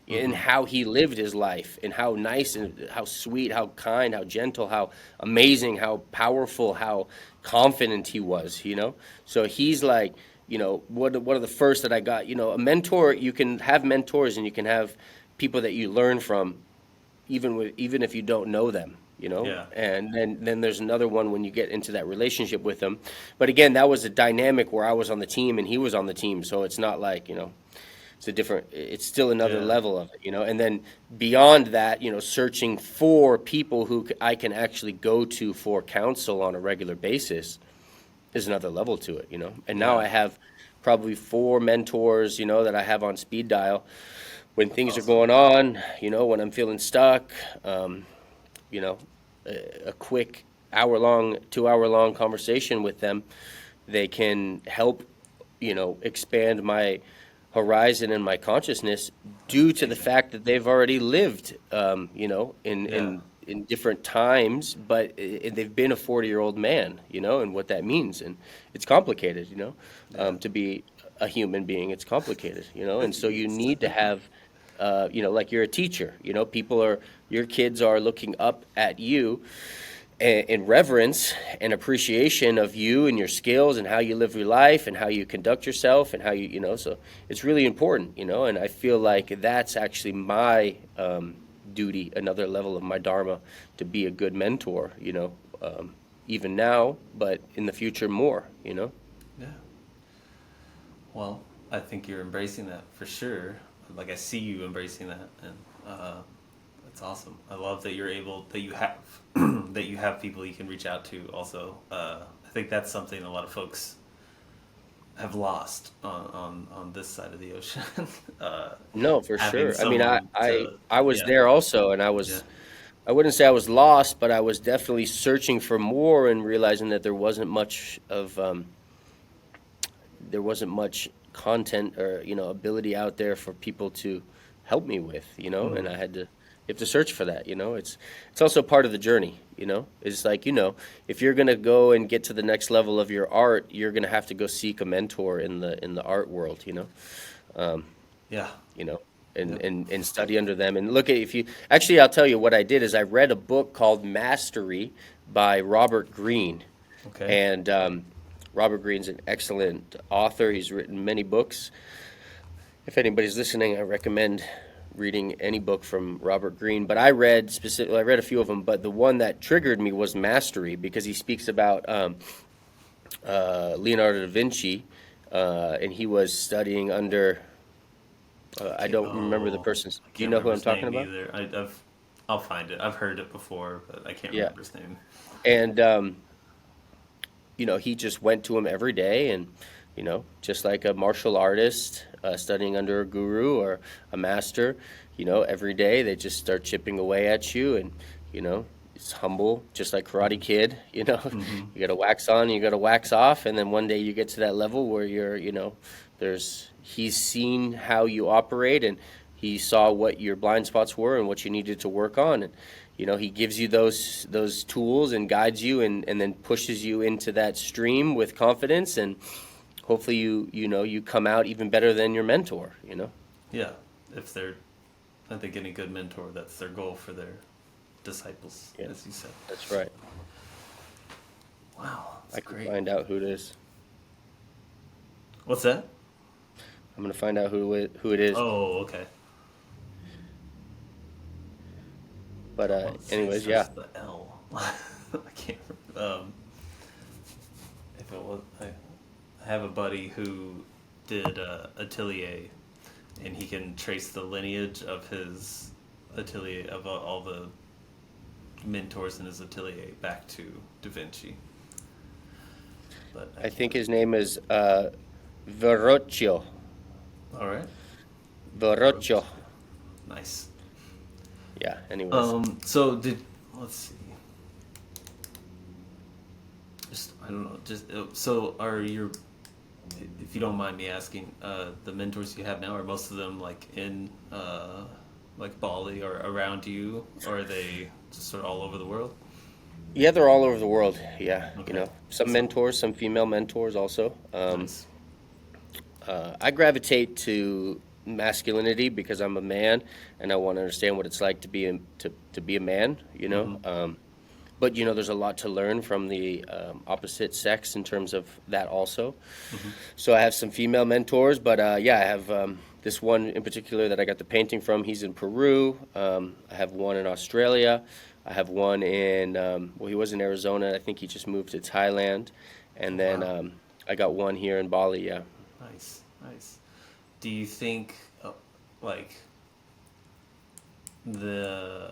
[SPEAKER 2] and
[SPEAKER 1] Mm-hmm.
[SPEAKER 2] how he lived his life and how nice and how sweet, how kind, how gentle, how amazing, how powerful, how confident he was. So he's like, one of the first that I got, a mentor. You can have mentors and you can have people that you learn from even if you don't know them.
[SPEAKER 1] Yeah.
[SPEAKER 2] And then there's another one when you get into that relationship with them. But again, that was a dynamic where I was on the team and he was on the team, so it's not like, it's still another
[SPEAKER 1] Yeah.
[SPEAKER 2] level of it. And then beyond that, searching for people who I can actually go to for counsel on a regular basis is another level to it. And now
[SPEAKER 1] Yeah.
[SPEAKER 2] I have probably 4 mentors, that I have on speed dial when
[SPEAKER 1] That's
[SPEAKER 2] things are
[SPEAKER 1] awesome.
[SPEAKER 2] going on, when I'm feeling stuck. um, you know, a quick hour-long, 2-hour-long conversation with them, they can help, expand my horizon and my consciousness
[SPEAKER 1] That's
[SPEAKER 2] due to the
[SPEAKER 1] amazing.
[SPEAKER 2] fact that they've already lived, in
[SPEAKER 1] Yeah.
[SPEAKER 2] different times, but they've been a 40-year-old man, and what that means, and it's complicated,
[SPEAKER 1] Yeah.
[SPEAKER 2] to be a human being. It's complicated, and so you
[SPEAKER 1] Yes.
[SPEAKER 2] need to have, like you're a teacher, your kids are looking up at you in reverence and appreciation of you and your skills and how you live your life and how you conduct yourself and how so it's really important, and I feel like that's actually my duty, another level of my dharma, to be a good mentor, even now, but in the future more.
[SPEAKER 1] Yeah. Well, I think you're embracing that for sure. Like I see you embracing that, and that's awesome. I love that you're able that you have that you have people you can reach out to. Also, I think that's something a lot of folks have lost on this side of the ocean.
[SPEAKER 2] No, for
[SPEAKER 1] Having
[SPEAKER 2] sure. I mean, I
[SPEAKER 1] someone
[SPEAKER 2] I
[SPEAKER 1] to
[SPEAKER 2] I was
[SPEAKER 1] yeah
[SPEAKER 2] there also, and
[SPEAKER 1] yeah
[SPEAKER 2] I wouldn't say I was lost, but I was definitely searching for more and realizing that there wasn't much content or, ability out there for people to help me with, and
[SPEAKER 1] mm,
[SPEAKER 2] I had to you have to search for that. It's also part of the journey. It's like, if you're gonna go and get to the next level of your art, you're gonna have to go seek a mentor in the art world. Um,
[SPEAKER 1] yeah
[SPEAKER 2] you know.
[SPEAKER 1] Yep.
[SPEAKER 2] and study under them and look at if you actually I'll tell you what I did is I read a book called Mastery by Robert Greene.
[SPEAKER 1] Okay.
[SPEAKER 2] And Robert Greene's an excellent author. He's written many books. If anybody's listening, I recommend reading any book from Robert Greene. But I read a few of them, but the one that triggered me was Mastery because he speaks about Leonardo da Vinci, and he was studying under. I don't remember the
[SPEAKER 1] Oh,
[SPEAKER 2] person's.
[SPEAKER 1] I
[SPEAKER 2] Do you
[SPEAKER 1] can't
[SPEAKER 2] know who
[SPEAKER 1] remember
[SPEAKER 2] I'm
[SPEAKER 1] his
[SPEAKER 2] talking
[SPEAKER 1] name
[SPEAKER 2] about?
[SPEAKER 1] either. I'll find it. I've heard it before, but I can't
[SPEAKER 2] Yeah,
[SPEAKER 1] remember his name.
[SPEAKER 2] and he just went to him every day, and just like a martial artist studying under a guru or a master, every day they just start chipping away at you, and it's humble, just like Karate Kid.
[SPEAKER 1] Mm-hmm.
[SPEAKER 2] You got to wax on, you got to wax off, and then one day you get to that level where he's seen how you operate, and he saw what your blind spots were and what you needed to work on, and he gives you those tools and guides you, and then pushes you into that stream with confidence, and hopefully you come out even better than your mentor.
[SPEAKER 1] Yeah, if they're, I think any good mentor, that's their goal for their disciples,
[SPEAKER 2] Yeah,
[SPEAKER 1] as you said.
[SPEAKER 2] that's right.
[SPEAKER 1] Wow,
[SPEAKER 2] I
[SPEAKER 1] that's
[SPEAKER 2] can
[SPEAKER 1] great.
[SPEAKER 2] find out who it is.
[SPEAKER 1] What's that?
[SPEAKER 2] I'm gonna find out who it is.
[SPEAKER 1] Oh, okay.
[SPEAKER 2] But
[SPEAKER 1] Well, it
[SPEAKER 2] anyways,
[SPEAKER 1] starts
[SPEAKER 2] yeah.
[SPEAKER 1] with the L. I can't remember. If it was, I have a buddy who did atelier, and he can trace the lineage of his atelier of all the mentors in his atelier back to Da Vinci. But I
[SPEAKER 2] I
[SPEAKER 1] can't.
[SPEAKER 2] think his name is Verrocchio.
[SPEAKER 1] All right.
[SPEAKER 2] Verrocchio.
[SPEAKER 1] Verrocchio. Nice.
[SPEAKER 2] Yeah. Anyways,
[SPEAKER 1] So let's see. Just I don't know. Just so are your, if you don't mind me asking, the mentors you have now, are most of them like in like Bali or around you, or are they just sort of all over the world?
[SPEAKER 2] yeah, they're all over the world. Yeah,
[SPEAKER 1] Okay.
[SPEAKER 2] some
[SPEAKER 1] So
[SPEAKER 2] mentors, some female mentors also.
[SPEAKER 1] nice.
[SPEAKER 2] I gravitate to masculinity because I'm a man and I want to understand what it's like to be a man.
[SPEAKER 1] Mm-hmm.
[SPEAKER 2] But there's a lot to learn from the opposite sex in terms of that also.
[SPEAKER 1] Mm-hmm.
[SPEAKER 2] So I have some female mentors, but yeah, I have this one in particular that I got the painting from. He's in Peru. I have one in Australia. I have one in well, he was in Arizona. I think he just moved to Thailand,
[SPEAKER 1] Oh
[SPEAKER 2] and then
[SPEAKER 1] wow.
[SPEAKER 2] I got one here in Bali. Yeah.
[SPEAKER 1] Nice. Nice. Do you think like the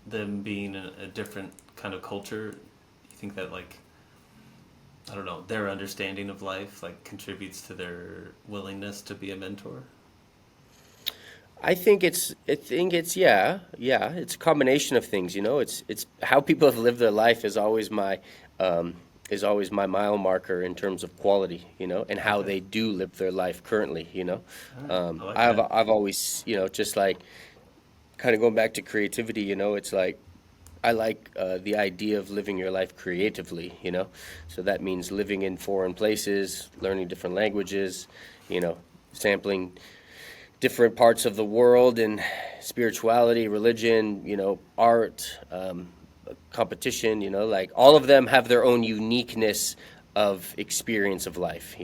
[SPEAKER 1] them being a different kind of culture, you think that like, I don't know, their understanding of life like contributes to their willingness to be a mentor?
[SPEAKER 2] I think it's yeah. It's a combination of things. It's how people have lived their life um, is always my mile marker in terms of quality. And how
[SPEAKER 1] Okay.
[SPEAKER 2] they do live their life currently.
[SPEAKER 1] All right. I like
[SPEAKER 2] I've
[SPEAKER 1] that.
[SPEAKER 2] I've always just like kind of going back to creativity. It's like I like the idea of living your life creatively. So that means living in foreign places, learning different languages, sampling different parts of the world and spirituality, religion, art, competition, like all of them have their own uniqueness of experience of life.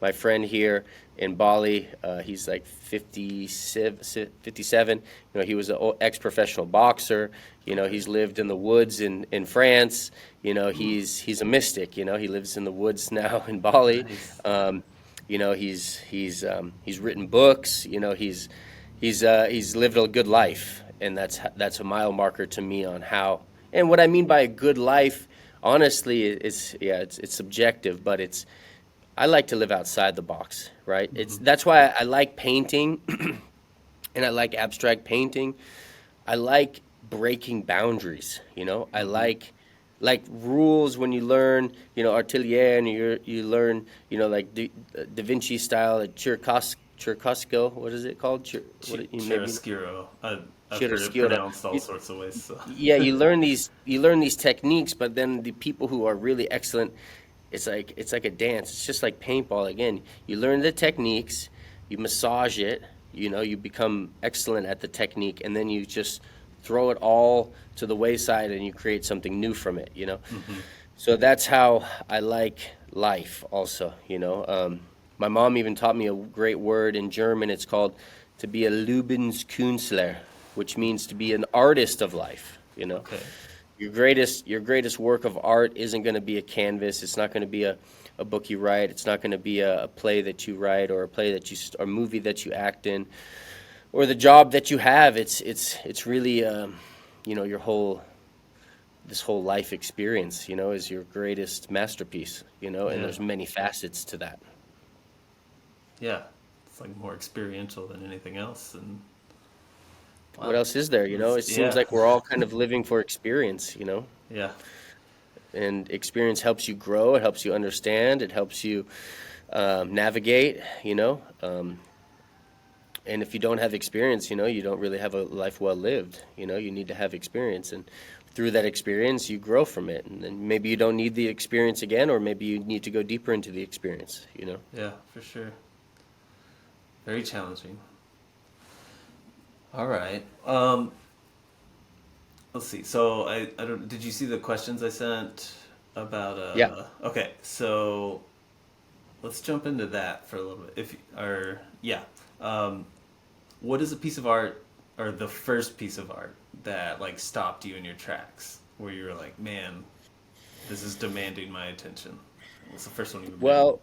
[SPEAKER 2] My friend here in Bali, he's like 57. He was an ex-professional boxer.
[SPEAKER 1] Okay.
[SPEAKER 2] He's lived in the woods in France.
[SPEAKER 1] Hmm.
[SPEAKER 2] He's a mystic. He lives in the woods now in Bali.
[SPEAKER 1] Nice.
[SPEAKER 2] Um, he's written books. He's lived a good life, and that's a mile marker to me on how. And what I mean by a good life, honestly, it's subjective, but I like to live outside the box, right?
[SPEAKER 1] Hmm.
[SPEAKER 2] That's why I like painting, and I like abstract painting. I like breaking boundaries. I
[SPEAKER 1] Hmm.
[SPEAKER 2] like rules when you learn, Artelier, and you learn, like Da Vinci style, like Churrasco. What is it called? Maybe
[SPEAKER 1] Chiaroscuro. I've heard it
[SPEAKER 2] Chiaroscuro.
[SPEAKER 1] pronounced all sorts of ways. So.
[SPEAKER 2] Yeah, you learn these techniques, but then the people who are really excellent, it's like a dance. It's just like paintball again. You learn the techniques, you massage it, You know, you become excellent at the technique, and then you just throw it all to the wayside and you create something new from it, you know?
[SPEAKER 1] Mm-hmm.
[SPEAKER 2] So that's how I like life also, you know? My mom even taught me a great word in German. It's called to be a Lebenskünstler, which means to be an artist of life, you know?
[SPEAKER 1] Okay.
[SPEAKER 2] Your greatest work of art isn't going to be a canvas. It's not going to be a book you write. It's not going to be a play that you write or a play that or a movie that you act in or the job that you have. It's really you know, your whole this whole life experience, you know, is your greatest masterpiece, you know, and
[SPEAKER 1] Yeah.
[SPEAKER 2] there's many facets to that.
[SPEAKER 1] Yeah. It's like more experiential than anything else. And
[SPEAKER 2] What
[SPEAKER 1] wow.
[SPEAKER 2] else is there, you know? It seems
[SPEAKER 1] Yeah.
[SPEAKER 2] like we're all kind of living for experience, you know?
[SPEAKER 1] Yeah.
[SPEAKER 2] And experience helps you grow, it helps you understand, it helps you navigate, you know? And if you don't have experience, you know, you don't really have a life well lived. You know, you need to have experience, and through that experience, you grow from it. And then maybe you don't need the experience again, or maybe you need to go deeper into the experience. You know.
[SPEAKER 1] Yeah, for sure. Very challenging. All right. Let's see. So I don't. Did you see the questions I sent about?
[SPEAKER 2] Yeah.
[SPEAKER 1] Okay. So let's jump into that for a little bit. If or yeah. Um, what is a piece of art or the first piece of art that like stopped you in your tracks, where you were like, man, this is demanding my attention? What's the first one you remember?
[SPEAKER 2] Well,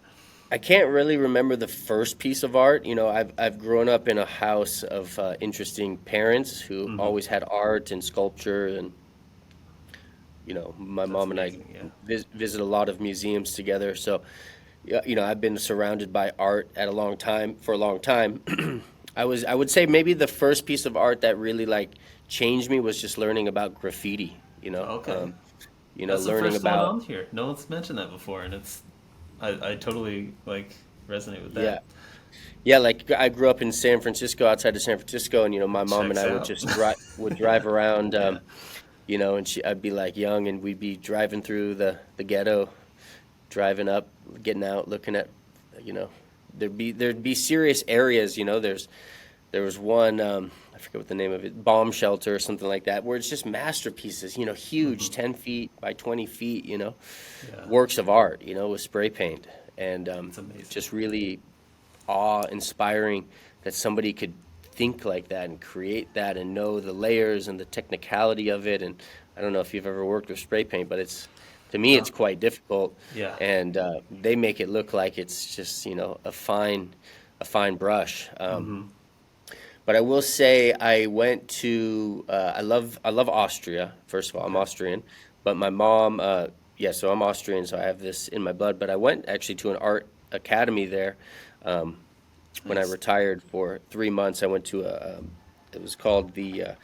[SPEAKER 2] I can't really remember the first piece of art. You know, I've grown up in a house of interesting parents who
[SPEAKER 1] Mm-hmm.
[SPEAKER 2] always had art and sculpture, and you know, my
[SPEAKER 1] That's
[SPEAKER 2] mom and I
[SPEAKER 1] amazing. Yeah.
[SPEAKER 2] visit a lot of museums together. So yeah, you know, I've been surrounded by art at a long time for a long time. I would say maybe the first piece of art that really like changed me was just learning about graffiti,
[SPEAKER 1] Okay.
[SPEAKER 2] you know,
[SPEAKER 1] That's the
[SPEAKER 2] learning
[SPEAKER 1] first one
[SPEAKER 2] about
[SPEAKER 1] on here. No one's mentioned that before, and I totally like resonate with
[SPEAKER 2] yeah.
[SPEAKER 1] that.
[SPEAKER 2] Yeah, like I grew up in San Francisco, outside of San Francisco, and you know, my mom and
[SPEAKER 1] Checks
[SPEAKER 2] I would
[SPEAKER 1] out.
[SPEAKER 2] just drive around,
[SPEAKER 1] Yeah.
[SPEAKER 2] you know, and I'd be like young, and we'd be driving through the ghetto, driving up, getting out, looking at, you know, there'd be serious areas, you know. There was one, I forget what the name of it, bomb shelter or something like that, where it's just masterpieces, you know, huge,
[SPEAKER 1] Hmm.
[SPEAKER 2] 10 feet by 20 feet, you know,
[SPEAKER 1] Yeah.
[SPEAKER 2] works of art, you know, with spray paint, and
[SPEAKER 1] It's amazing.
[SPEAKER 2] just really awe-inspiring that somebody could think like that and create that and know the layers and the technicality of it. And I don't know if you've ever worked with spray paint, but it's to me it's
[SPEAKER 1] No.
[SPEAKER 2] quite difficult.
[SPEAKER 1] Yeah.
[SPEAKER 2] And they make it look like it's just you know a fine brush.
[SPEAKER 1] Hmm.
[SPEAKER 2] But I will say I went to I love Austria. First of all, I'm
[SPEAKER 1] Okay.
[SPEAKER 2] Austrian, but my mom yeah, so I'm Austrian, so I have this in my blood. But I went actually to an art academy there. Um, when I
[SPEAKER 1] Nice.
[SPEAKER 2] retired for 3 months, I went to it was called the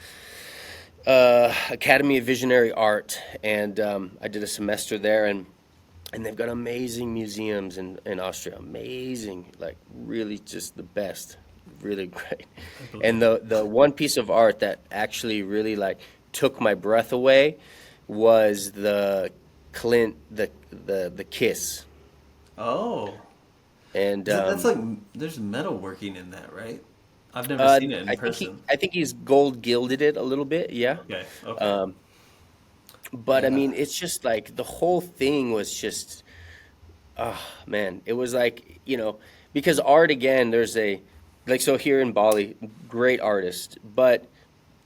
[SPEAKER 2] Academy of Visionary Art, and I did a semester there, and they've got amazing museums in Austria, amazing, like really just the best, really great.
[SPEAKER 1] I
[SPEAKER 2] And
[SPEAKER 1] believe it.
[SPEAKER 2] the one piece of art that actually really like took my breath away was the Clint the kiss,
[SPEAKER 1] Oh,
[SPEAKER 2] and
[SPEAKER 1] is it? That's like there's metalworking in that, right? I've never seen it in person.
[SPEAKER 2] I think he's gold gilded it a little bit, yeah.
[SPEAKER 1] Okay. Okay.
[SPEAKER 2] Um, but I
[SPEAKER 1] Yeah.
[SPEAKER 2] mean, it's just like the whole thing was just, oh man, it was like, you know, because art again, there's a, like, so here in Bali, great artists, but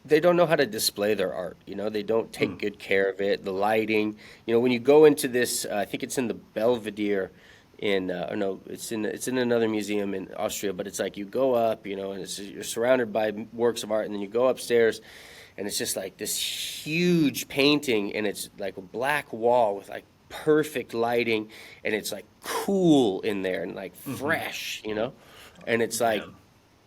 [SPEAKER 2] they don't know how to display their art. You know, they don't
[SPEAKER 1] Hmm.
[SPEAKER 2] take good care of it. The lighting, you know, when you go into this, I think it's in the Belvedere in, or no, it's in another museum in Austria. But it's like you go up, you know, and you're surrounded by works of art, and then you go upstairs, and it's just like this huge painting, and it's like a black wall with like perfect lighting, and it's like cool in there and like
[SPEAKER 1] Mm-hmm.
[SPEAKER 2] fresh, you know, and it's like
[SPEAKER 1] Man.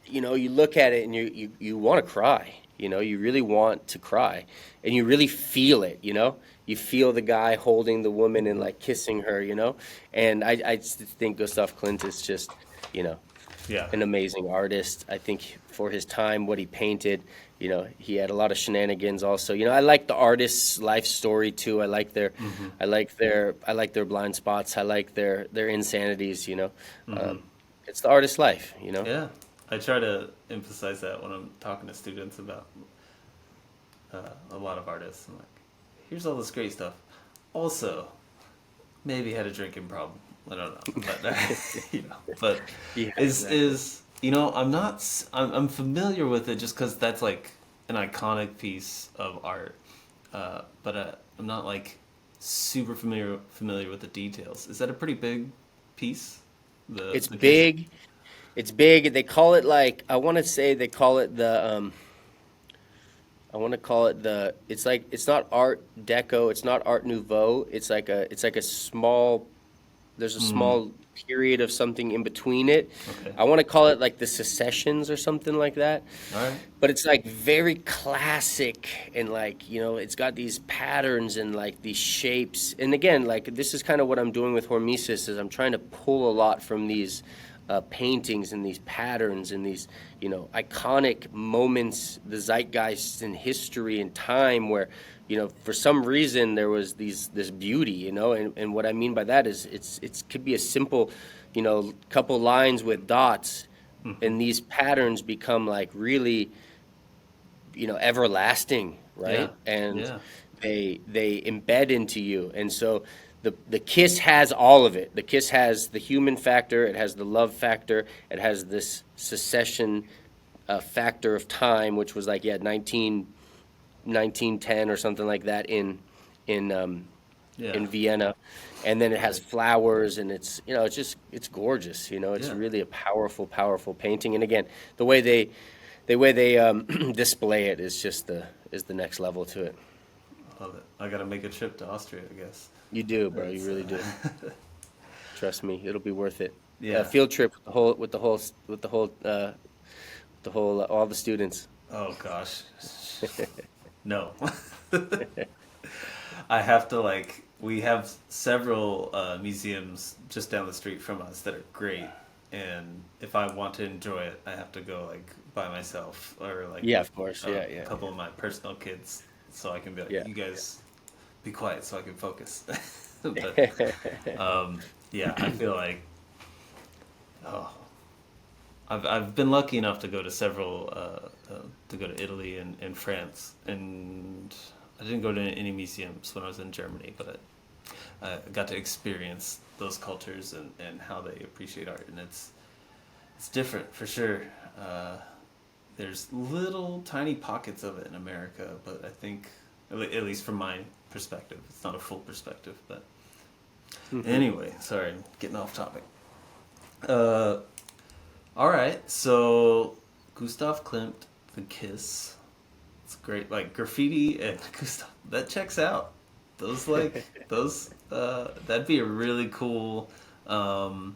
[SPEAKER 2] you know, you look at it and you want to cry. You know, you really want to cry, and you really feel it. You know, you feel the guy holding the woman and
[SPEAKER 1] Hmm.
[SPEAKER 2] like kissing her. You know, and I just think Gustav Klimt is just, you know,
[SPEAKER 1] Yeah.
[SPEAKER 2] an amazing artist. I think for his time, what he painted, you know, he had a lot of shenanigans. Also, you know, I like the artist's life story too.
[SPEAKER 1] Hmm.
[SPEAKER 2] I like their blind spots. I like their insanities. You know,
[SPEAKER 1] Hmm.
[SPEAKER 2] um, it's the artist's life. You know.
[SPEAKER 1] Yeah. I try to emphasize that when I'm talking to students about a lot of artists. I'm like, here's all this great stuff. Also, maybe had a drinking problem. I don't know, but but
[SPEAKER 2] Yeah,
[SPEAKER 1] is
[SPEAKER 2] exactly.
[SPEAKER 1] is I'm not I'm familiar with it just because that's like an iconic piece of art, but I'm not like super familiar with the details. Is that a pretty big piece?
[SPEAKER 2] It's
[SPEAKER 1] The kiss.
[SPEAKER 2] big. It's big. They call it like I want to say they call it the I want to call it the it's like it's not Art Deco, it's not Art Nouveau. It's like a small there's a
[SPEAKER 1] Hmm.
[SPEAKER 2] small period of something in between it.
[SPEAKER 1] Okay.
[SPEAKER 2] I want to call it like the secessions or something like that.
[SPEAKER 1] All right.
[SPEAKER 2] But it's like very classic and like, it's got these patterns and like these shapes. And again, like this is kind of what I'm doing with Hormesis is I'm trying to pull a lot from these paintings and these patterns and these, iconic moments, the zeitgeist in history and time where, for some reason there was this beauty, and what I mean by that is it's could be a simple, couple lines with dots
[SPEAKER 1] Hmm.
[SPEAKER 2] and these patterns become like really everlasting,
[SPEAKER 1] Yeah.
[SPEAKER 2] right? And
[SPEAKER 1] Yeah.
[SPEAKER 2] they embed into you. And so the kiss has all of it. The kiss has the human factor, it has the love factor, it has this secession factor of time, which was like 1910 or something like that in
[SPEAKER 1] Yeah.
[SPEAKER 2] in Vienna. And then it has
[SPEAKER 1] Right.
[SPEAKER 2] flowers and it's gorgeous, it's
[SPEAKER 1] Yeah.
[SPEAKER 2] really a powerful, powerful painting. And again, the way they display it is the next level to it.
[SPEAKER 1] Love it. I gotta make a trip to Austria, I guess.
[SPEAKER 2] You do, bro. You
[SPEAKER 1] That's
[SPEAKER 2] really do. Trust me, it'll be worth it.
[SPEAKER 1] yeah.
[SPEAKER 2] Field trip with the whole all the students.
[SPEAKER 1] Oh gosh. No. I have to like we have several museums just down the street from us that are great, and if I want to enjoy it, I have to go like by myself or like
[SPEAKER 2] Yeah,
[SPEAKER 1] with
[SPEAKER 2] of course.
[SPEAKER 1] a
[SPEAKER 2] Yeah, yeah,
[SPEAKER 1] couple of my personal kids, so I can be like,
[SPEAKER 2] yeah,
[SPEAKER 1] you guys be quiet so I can focus. But
[SPEAKER 2] yeah.
[SPEAKER 1] yeah, I feel like oh, I've been lucky enough to go to several to go to Italy and France, and I didn't go to any museums when I was in Germany, but I got to experience those cultures and how they appreciate art, and it's different for sure. Uh, there's little tiny pockets of it in America, but I think at least from my perspective, it's not a full perspective. But
[SPEAKER 2] Hmm.
[SPEAKER 1] anyway, sorry, getting off topic. Uh, all right, so Gustav Klimt, The Kiss. It's great, like graffiti and Gustav. That checks out. Those like those. That'd be a really cool, um,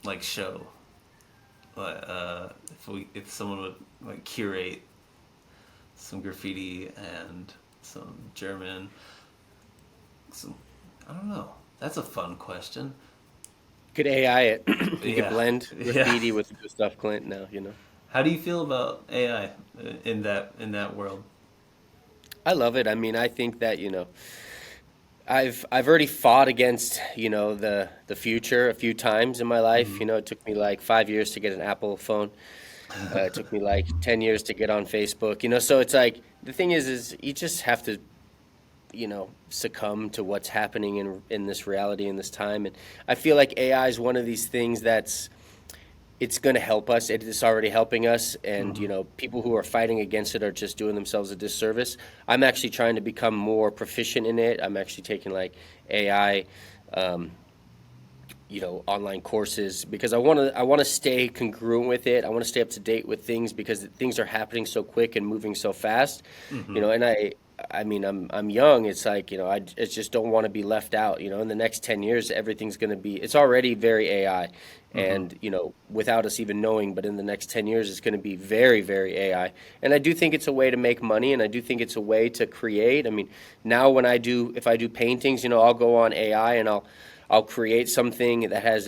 [SPEAKER 1] like show. If someone would like curate some graffiti and some German, some I don't know. That's a fun question.
[SPEAKER 2] Could AI it? You could
[SPEAKER 1] Yeah,
[SPEAKER 2] blend
[SPEAKER 1] yeah.
[SPEAKER 2] graffiti with Gustav Klimt now.
[SPEAKER 1] How do you feel about AI in that world?
[SPEAKER 2] I love it. I mean, I think that, I've already fought against, the future a few times in my life.
[SPEAKER 1] Hmm.
[SPEAKER 2] It took me like 5 years to get an Apple phone. It took me like 10 years to get on Facebook. So it's like the thing is you just have to, succumb to what's happening in this reality in this time. And I feel like AI is one of these things it's going to help us. It is already helping us, and
[SPEAKER 1] Hmm.
[SPEAKER 2] people who are fighting against it are just doing themselves a disservice. I'm actually trying to become more proficient in it. I'm actually taking like AI, um, online courses because I want to stay congruent with it. I want to stay up to date with things because things are happening so quick and moving so fast.
[SPEAKER 1] Hmm.
[SPEAKER 2] And I mean, I'm young. It's like, I just don't want to be left out. In the next 10 years, everything's going to be, it's already very AI.
[SPEAKER 1] Hmm.
[SPEAKER 2] And, without us even knowing, but in the next 10 years, it's going to be very, very AI. And I do think it's a way to make money and I do think it's a way to create. I mean, now if I do paintings, I'll go on AI and I'll create something that has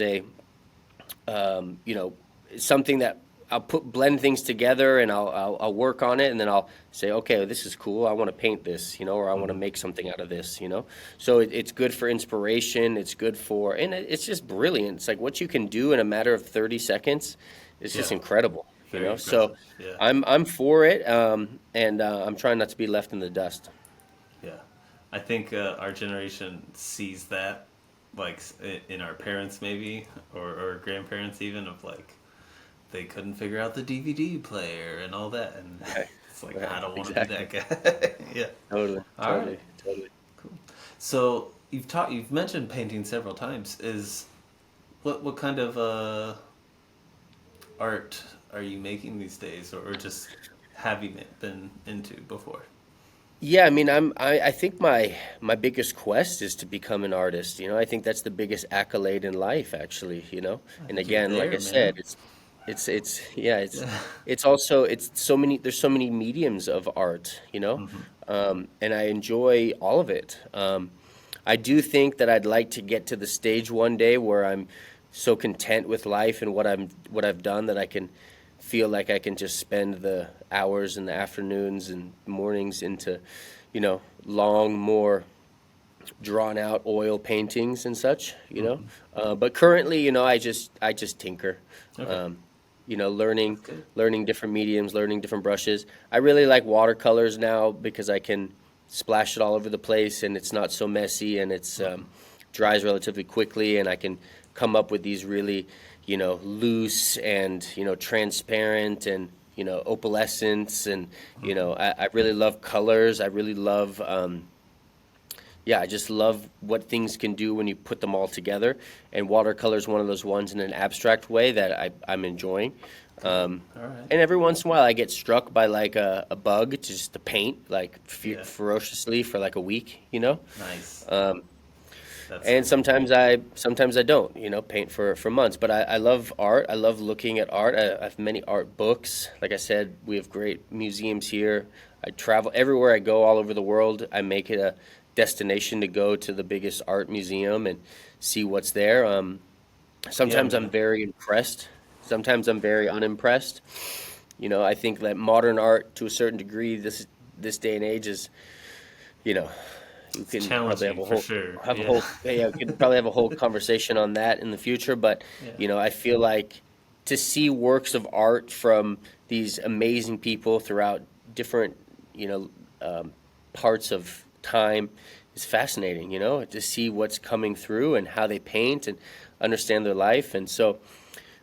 [SPEAKER 2] um, you know, something that I'll blend things together and I'll work on it and then I'll say, okay, this is cool. I want to paint this, or I want to
[SPEAKER 1] Hmm.
[SPEAKER 2] make something out of this. So it's good for inspiration. It's good and it's just brilliant. It's like what you can do in a matter of 30 seconds it's just
[SPEAKER 1] Yeah.
[SPEAKER 2] incredible, you
[SPEAKER 1] Very
[SPEAKER 2] know. So
[SPEAKER 1] impressive. Yeah.
[SPEAKER 2] I'm for it, and I'm trying not to be left in the dust.
[SPEAKER 1] Yeah. I think our generation sees that, like, in our parents, maybe, or grandparents, even, of like, they couldn't figure out the DVD player and all that. And
[SPEAKER 2] Right,
[SPEAKER 1] it's like, I
[SPEAKER 2] right,
[SPEAKER 1] don't want to be
[SPEAKER 2] exactly.
[SPEAKER 1] that guy. Yeah.
[SPEAKER 2] Totally,
[SPEAKER 1] All right.
[SPEAKER 2] totally, totally.
[SPEAKER 1] Cool. So you've mentioned painting several times. What kind of art are you making these days, or just have you been into before?
[SPEAKER 2] Yeah, I mean, I think my biggest quest is to become an artist. You know, I think that's the biggest accolade in life, actually. You know,
[SPEAKER 1] I
[SPEAKER 2] and
[SPEAKER 1] think you're
[SPEAKER 2] again, like I
[SPEAKER 1] there,
[SPEAKER 2] said,
[SPEAKER 1] man.
[SPEAKER 2] it's yeah,
[SPEAKER 1] Yeah.
[SPEAKER 2] it's also it's so many there's so many mediums of art. You know,
[SPEAKER 1] Hmm.
[SPEAKER 2] and I enjoy all of it. I do think that I'd like to get to the stage one day where I'm so content with life and what I've done that I can feel like I can just spend the hours and the afternoons and mornings into, long, more drawn out oil paintings and such,
[SPEAKER 1] Hmm.
[SPEAKER 2] But currently, I just tinker,
[SPEAKER 1] Okay,
[SPEAKER 2] um, learning
[SPEAKER 1] that's good.
[SPEAKER 2] learning different mediums, learning different brushes. I really like watercolors now because I can splash it all over the place and it's not so messy and it's
[SPEAKER 1] Hmm.
[SPEAKER 2] dries relatively quickly and I can come up with these really, loose and transparent and opalescence and
[SPEAKER 1] Hmm.
[SPEAKER 2] I really love colors. I really love. Yeah, I just love what things can do when you put them all together. And watercolor is one of those ones in an abstract way that I'm enjoying.
[SPEAKER 1] Good.
[SPEAKER 2] Um,
[SPEAKER 1] All right.
[SPEAKER 2] and every once in a while, I get struck by like a bug just to paint like
[SPEAKER 1] Yeah.
[SPEAKER 2] ferociously for like a week.
[SPEAKER 1] Nice.
[SPEAKER 2] Um,
[SPEAKER 1] That
[SPEAKER 2] and
[SPEAKER 1] sounds cool.
[SPEAKER 2] sometimes I don't, paint for months. But I love art. I love looking at art. I have many art books. Like I said, we have great museums here. I travel everywhere I go all over the world. I make it a destination to go to the biggest art museum and see what's there.
[SPEAKER 1] Yeah,
[SPEAKER 2] Sometimes I'm
[SPEAKER 1] man.
[SPEAKER 2] very impressed. Sometimes I'm very unimpressed. I think that modern art, to a certain degree, this day and age is, you know, you
[SPEAKER 1] It's
[SPEAKER 2] can probably
[SPEAKER 1] challenging for sure.
[SPEAKER 2] have a
[SPEAKER 1] Yeah.
[SPEAKER 2] whole yeah, we could probably have a whole conversation on that in the future. But
[SPEAKER 1] Yeah.
[SPEAKER 2] I feel like to see works of art from these amazing people throughout different you know um, parts of time is fascinating. To see what's coming through and how they paint and understand their life. And so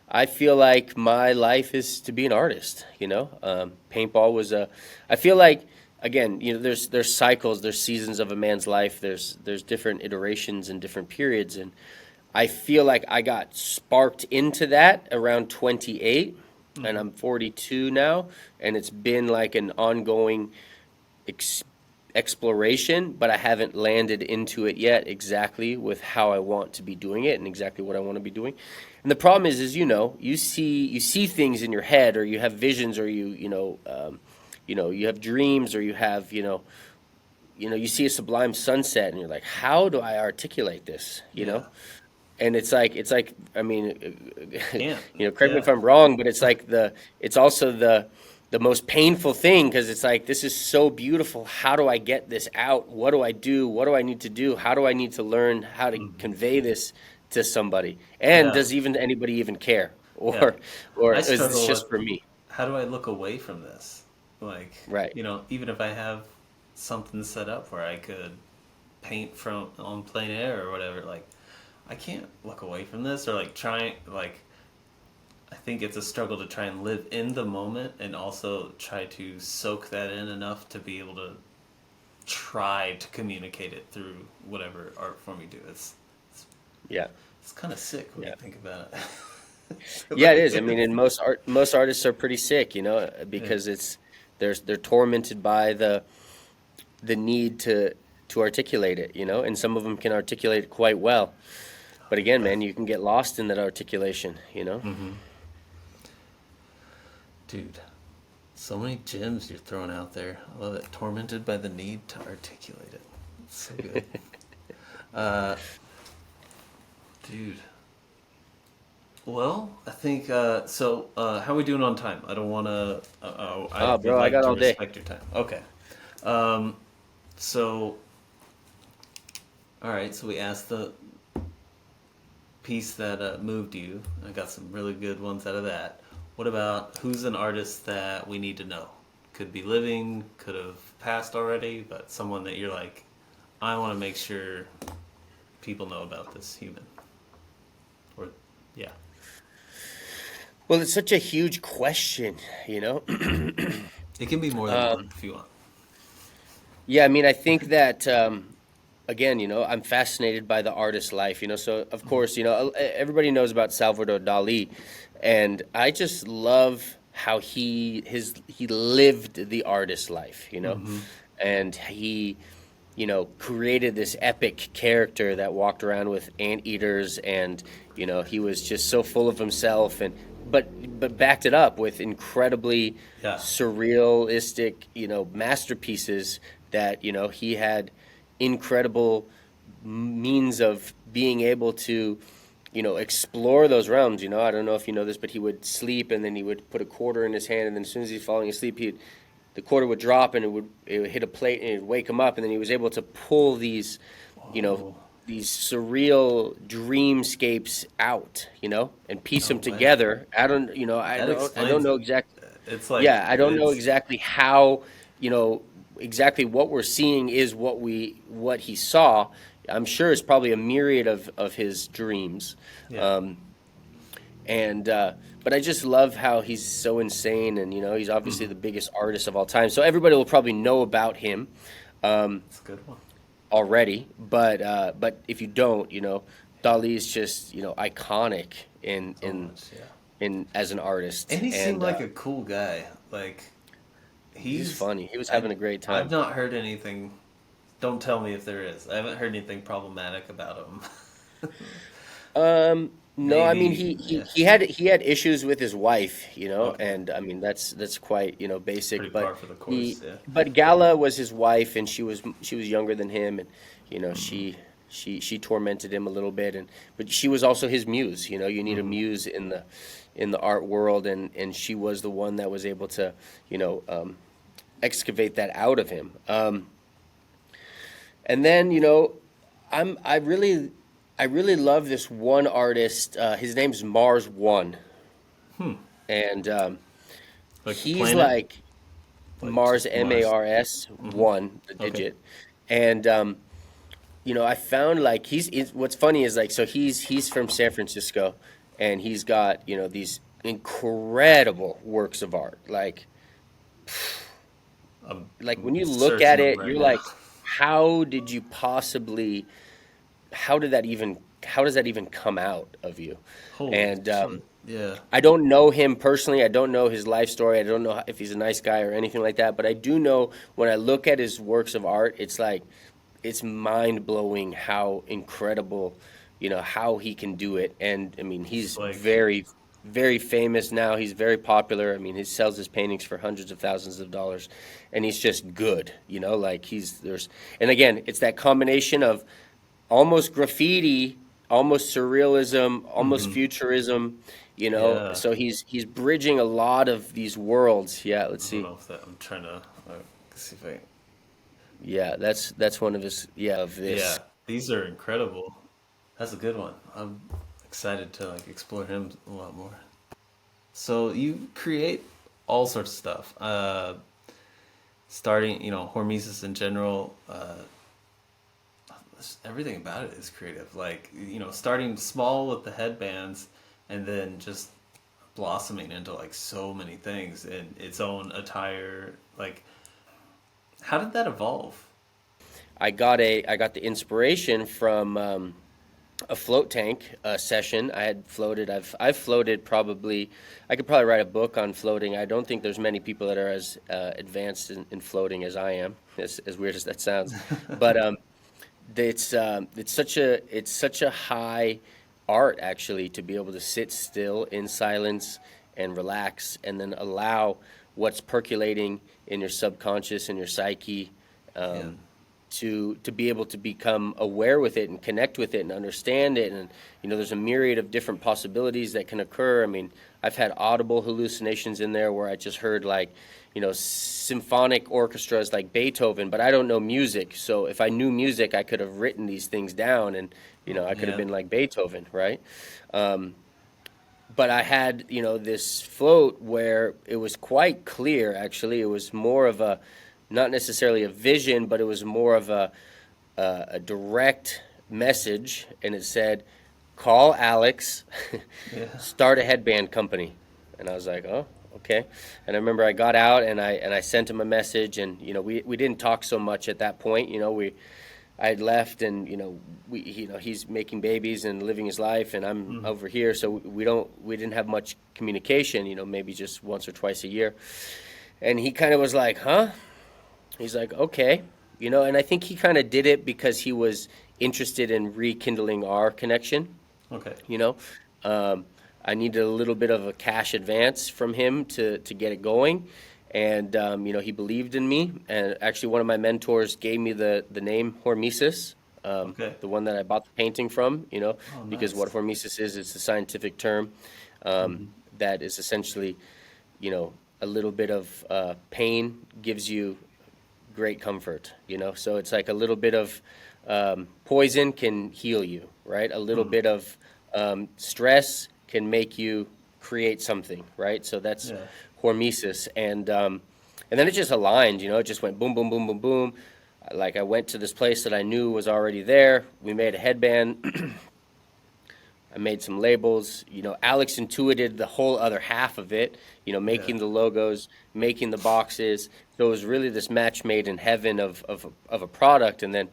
[SPEAKER 2] I feel like my life is to be an artist. Paintball was a. I feel like again, there's cycles, there's seasons of a man's life. There's different iterations and different periods, and I feel like I got sparked into that around 28, and
[SPEAKER 1] Hmm.
[SPEAKER 2] I'm 42 now, and it's been like an ongoing ex- exploration, but I haven't landed into it yet exactly with how I want to be doing it and exactly what I want to be doing. And the problem is you see things in your head, or you have visions, or you have dreams, or you see a sublime sunset, and you're like, how do I articulate this?
[SPEAKER 1] Yeah.
[SPEAKER 2] And it's like I mean,
[SPEAKER 1] Can't.
[SPEAKER 2] correct me
[SPEAKER 1] Yeah.
[SPEAKER 2] if I'm wrong, but it's also the most painful thing because it's like this is so beautiful. How do I get this out? What do I do? What do I need to do? How do I need to learn how to
[SPEAKER 1] Hmm.
[SPEAKER 2] convey this to somebody? And
[SPEAKER 1] Yeah.
[SPEAKER 2] does even anybody even care,
[SPEAKER 1] Yeah.
[SPEAKER 2] or
[SPEAKER 1] I
[SPEAKER 2] is this
[SPEAKER 1] struggle with
[SPEAKER 2] just for me?
[SPEAKER 1] how do I look away from this? Like,
[SPEAKER 2] Right.
[SPEAKER 1] even if I have something set up where I could paint from on plein air or whatever, like, I can't look away from this or like try like I think it's a struggle to try and live in the moment and also try to soak that in enough to be able to try to communicate it through whatever art form you do. It's,
[SPEAKER 2] Yeah.
[SPEAKER 1] it's kind of sick when you
[SPEAKER 2] Yeah.
[SPEAKER 1] think about
[SPEAKER 2] Yeah, it is. I
[SPEAKER 1] it.
[SPEAKER 2] mean, and most artists are pretty sick,
[SPEAKER 1] Yeah.
[SPEAKER 2] because they're tormented by the need to articulate it, and some of them can articulate it quite well. But again,
[SPEAKER 1] Yeah.
[SPEAKER 2] man, you can get lost in that articulation.
[SPEAKER 1] Hmm. Dude, so many gems you're throwing out there. I love it. Tormented by the need to articulate it. It's so good. Uh, dude. Well, I think so. How are we doing on time? I don't want to. I
[SPEAKER 2] Ah,
[SPEAKER 1] would
[SPEAKER 2] bro, I
[SPEAKER 1] like
[SPEAKER 2] got
[SPEAKER 1] to
[SPEAKER 2] all day.
[SPEAKER 1] respect your time. Okay. Um, so, all right. So we asked the piece that moved you. I got some really good ones out of that. What about who's an artist that we need to know? Could be living, could have passed already, but someone that you're like, I want to make sure people know about this human. Or, yeah.
[SPEAKER 2] Well, it's such a huge question, you know.
[SPEAKER 1] It can be more than one if you want.
[SPEAKER 2] Yeah, I mean, I think that again, you know, I'm fascinated by the artist's life, you know. So, of course, you know, everybody knows about Salvador Dali, and I just love how he lived the artist's life, you know,
[SPEAKER 1] Mm-hmm.
[SPEAKER 2] and he, you know, created this epic character that walked around with anteaters, and you know, he was just so full of himself, and but backed it up with incredibly
[SPEAKER 1] Yeah.
[SPEAKER 2] surrealistic, you know, masterpieces that, you know, he had incredible means of being able to, you know, explore those realms. You know, I don't know if you know this, but he would sleep and then he would put a quarter in his hand, and then as soon as he's falling asleep, he'd the quarter would drop and it would hit a plate and it'd wake him up, and then he was able to pull these, you know,
[SPEAKER 1] Oh,
[SPEAKER 2] these surreal dreamscapes out, you know, and piece
[SPEAKER 1] no
[SPEAKER 2] them
[SPEAKER 1] way.
[SPEAKER 2] together. I don't, you know,
[SPEAKER 1] That
[SPEAKER 2] I don't
[SPEAKER 1] explains
[SPEAKER 2] know
[SPEAKER 1] it.
[SPEAKER 2] exactly.
[SPEAKER 1] It's like,
[SPEAKER 2] Yeah, I don't know
[SPEAKER 1] it's,
[SPEAKER 2] exactly how, you know, exactly what we're seeing is what he saw. I'm sure it's probably a myriad of his dreams.
[SPEAKER 1] yeah.
[SPEAKER 2] Um, and but I just love how he's so insane, and you know, he's obviously
[SPEAKER 1] Mm-hmm.
[SPEAKER 2] the biggest artist of all time. So everybody will probably know about him
[SPEAKER 1] It's a good one.
[SPEAKER 2] already. But if you don't, you know, Dali is just, you know, iconic in
[SPEAKER 1] So much, yeah.
[SPEAKER 2] as an artist,
[SPEAKER 1] And he seemed
[SPEAKER 2] and
[SPEAKER 1] like a cool guy. Like,
[SPEAKER 2] he's
[SPEAKER 1] he's,
[SPEAKER 2] funny. He was
[SPEAKER 1] I,
[SPEAKER 2] having a great
[SPEAKER 1] I've
[SPEAKER 2] time.
[SPEAKER 1] not heard anything. Don't tell me if there is. I haven't heard anything problematic about him.
[SPEAKER 2] No, I mean,
[SPEAKER 1] Maybe, yeah.
[SPEAKER 2] he had issues with his wife, you know,
[SPEAKER 1] Okay.
[SPEAKER 2] and I mean that's quite, you know,
[SPEAKER 1] Pretty
[SPEAKER 2] basic.
[SPEAKER 1] par
[SPEAKER 2] But
[SPEAKER 1] for the course,
[SPEAKER 2] he
[SPEAKER 1] yeah.
[SPEAKER 2] but Gala was his wife, and she was younger than him, and you know,
[SPEAKER 1] Mm-hmm.
[SPEAKER 2] she tormented him a little bit, and but she was also his muse. You know, you need a
[SPEAKER 1] Mm-hmm.
[SPEAKER 2] muse in the art world, and she was the one that was able to, you know, excavate that out of him. And then, you know, I really love this one artist. His name's Mars One,
[SPEAKER 1] Hmm.
[SPEAKER 2] and
[SPEAKER 1] Like the
[SPEAKER 2] he's
[SPEAKER 1] planet?
[SPEAKER 2] like
[SPEAKER 1] Like
[SPEAKER 2] Mars,
[SPEAKER 1] just
[SPEAKER 2] M A
[SPEAKER 1] Mars?
[SPEAKER 2] R S
[SPEAKER 1] Mm-hmm.
[SPEAKER 2] one, the
[SPEAKER 1] Okay.
[SPEAKER 2] digit, and you know, I found like what's funny is like, so he's from San Francisco, and he's got, you know, these incredible works of art,
[SPEAKER 1] I'm
[SPEAKER 2] like when you look
[SPEAKER 1] searching
[SPEAKER 2] at
[SPEAKER 1] them
[SPEAKER 2] it,
[SPEAKER 1] right
[SPEAKER 2] you're
[SPEAKER 1] now.
[SPEAKER 2] like, how did you possibly, how does that even come out of you?
[SPEAKER 1] Holy
[SPEAKER 2] And
[SPEAKER 1] shit. Yeah.
[SPEAKER 2] I don't know him personally. I don't know his life story. I don't know if he's a nice guy or anything like that. But I do know when I look at his works of art, it's like it's mind blowing how incredible, you know, how he can do it. And I mean,
[SPEAKER 1] It's
[SPEAKER 2] he's
[SPEAKER 1] like,
[SPEAKER 2] very famous now. He's very popular. I mean, he sells his paintings for hundreds of thousands of dollars, and he's just good. You know, like and again, it's that combination of almost graffiti, almost surrealism, almost
[SPEAKER 1] mm-hmm.
[SPEAKER 2] futurism, you know.
[SPEAKER 1] Yeah.
[SPEAKER 2] So he's bridging a lot of these worlds. Yeah, let's
[SPEAKER 1] I don't
[SPEAKER 2] see.
[SPEAKER 1] know if that, I'm trying to see if I,
[SPEAKER 2] Yeah, that's one of his, yeah, of
[SPEAKER 1] yeah.
[SPEAKER 2] this.
[SPEAKER 1] These are incredible. That's a good one. I'm excited to like explore him a lot more. So you create all sorts of stuff. Starting, Hormesis in general, everything about it is creative. Like, starting small with the headbands and then just blossoming into like so many things in its own attire. Like, how did that evolve?
[SPEAKER 2] I got the inspiration from a float tank session I had floated. I've floated probably. I could probably write a book on floating. I don't think there's many people that are as advanced in floating as I am. As weird as that sounds, but it's such a high art actually to be able to sit still in silence and relax, and then allow what's percolating in your subconscious and your psyche
[SPEAKER 1] Yeah.
[SPEAKER 2] to be able to become aware with it and connect with it and understand it. And you know, there's a myriad of different possibilities that can occur. I mean, I've had audible hallucinations in there where I just heard like, you know, symphonic orchestras like Beethoven, but I don't know music. So if I knew music, I could have written these things down, and you
[SPEAKER 1] Oh
[SPEAKER 2] know, I could have
[SPEAKER 1] man.
[SPEAKER 2] been like Beethoven, right? but I had, this float where it was quite clear, actually. It was more of a, not necessarily a vision, but it was more of a direct message. And it said, call Alex,
[SPEAKER 1] Yeah.
[SPEAKER 2] start a headband company. And I was like, oh, okay. And I remember I got out and I sent him a message, and, we didn't talk so much at that point. I had left, and he's making babies and living his life, and I'm
[SPEAKER 1] Mm.
[SPEAKER 2] over here, so we didn't have much communication, maybe just once or twice a year. And he kind of was like, huh? He's like, okay, and I think he kind of did it because he was interested in rekindling our connection.
[SPEAKER 1] Okay.
[SPEAKER 2] you know. Um, I needed a little bit of a cash advance from him to get it going. And, he believed in me. And actually, one of my mentors gave me the name Hormesis,
[SPEAKER 1] Okay.
[SPEAKER 2] the one that I bought the painting from,
[SPEAKER 1] Oh,
[SPEAKER 2] because what
[SPEAKER 1] nice.
[SPEAKER 2] Hormesis is, it's a scientific term
[SPEAKER 1] Hmm.
[SPEAKER 2] that is essentially, a little bit of pain gives you great comfort. So it's like a little bit of poison can heal you, right? A little
[SPEAKER 1] Hmm.
[SPEAKER 2] bit of stress can make you create something, right? So that's
[SPEAKER 1] Yeah.
[SPEAKER 2] hormesis. And then it just aligned, it just went boom, boom, boom, boom, boom. Like I went to this place that I knew was already there. We made a headband. I made some labels. Alex intuited the whole other half of it,
[SPEAKER 1] Yeah.
[SPEAKER 2] making the logos, making the boxes. So it was really this match made in heaven of a product. And then,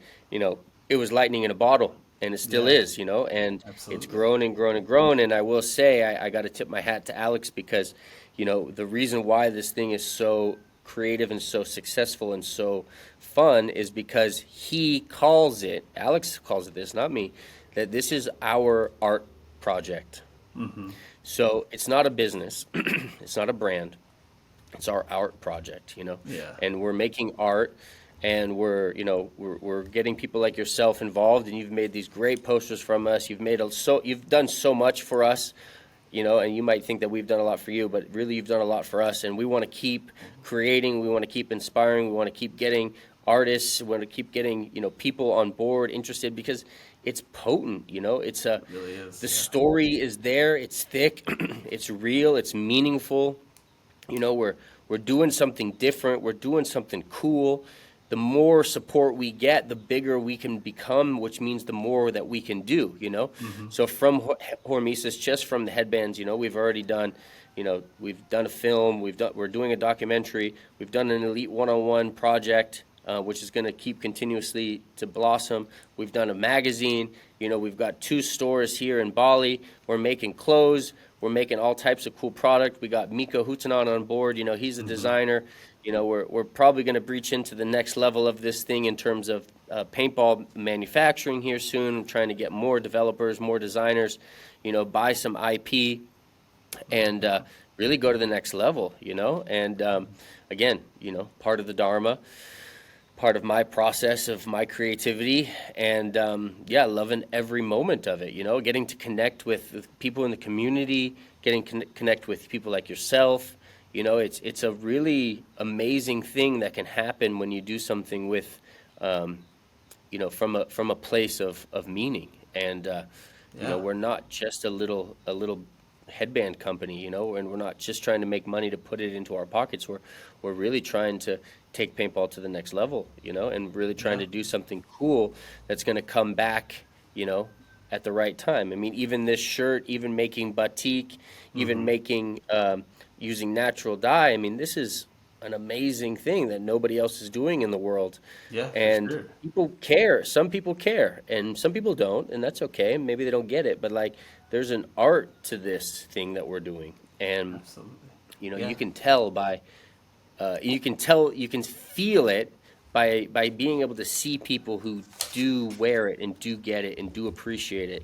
[SPEAKER 2] it was lightning in a bottle, and it still
[SPEAKER 1] Yeah.
[SPEAKER 2] is, and it's
[SPEAKER 1] Absolutely.
[SPEAKER 2] grown and grown and grown. And I will say, I got to tip my hat to Alex because, the reason why this thing is so creative and so successful and so fun is because Alex calls it this, not me, that this is our art project.
[SPEAKER 1] Hmm.
[SPEAKER 2] So it's not a business, it's not a brand, it's our art project.
[SPEAKER 1] Yeah.
[SPEAKER 2] And we're making art, and we're getting people like yourself involved, and you've made these great posters from us. You've done so much for us, and you might think that we've done a lot for you, but really you've done a lot for us, and we want to keep creating, we want to keep inspiring, we want to keep getting artists, we want to keep getting, people on board, interested, because it's potent,
[SPEAKER 1] It really is.
[SPEAKER 2] the
[SPEAKER 1] Yeah.
[SPEAKER 2] story is there, it's thick, it's real, it's meaningful. We're doing something different. We're doing something cool. The more support we get, the bigger we can become, which means the more that we can do.
[SPEAKER 1] Hmm.
[SPEAKER 2] So from Hormesis, just from the headbands, we've already done, we've done a film. We're doing a documentary. We've done an Elite one-on-one project, which is going to keep continuously to blossom. We've done a magazine. We've got 2 stores here in Bali. We're making clothes. We're making all types of cool product. We got Miko Hutanan on board. He's a
[SPEAKER 1] Hmm.
[SPEAKER 2] designer. We're probably going to breach into the next level of this thing in terms of paintball manufacturing here soon. Trying to get more developers, more designers, buy some IP, and really go to the next level. And again, part of the Dharma, part of my process of my creativity, and yeah, loving every moment of it. Getting to connect with people in the community, getting connect with people like yourself. It's a really amazing thing that can happen when you do something with, um, from a place of meaning. And
[SPEAKER 1] Yeah.
[SPEAKER 2] we're not just a little headband company, and we're not just trying to make money to put it into our pockets. We're really trying to take paintball to the next level, and really trying
[SPEAKER 1] Yeah.
[SPEAKER 2] to do something cool that's going to come back, at the right time. I mean, even this shirt, even making batik, even
[SPEAKER 1] Hmm.
[SPEAKER 2] making using natural dye. I mean, this is an amazing thing that nobody else is doing in the world.
[SPEAKER 1] Yeah, for
[SPEAKER 2] And
[SPEAKER 1] sure.
[SPEAKER 2] people care. Some people care, and some people don't, and that's okay. Maybe they don't get it, but like there's an art to this thing that we're doing. And
[SPEAKER 1] Absolutely.
[SPEAKER 2] you
[SPEAKER 1] Yeah.
[SPEAKER 2] can tell by you can feel it by being able to see people who do wear it and do get it and do appreciate it.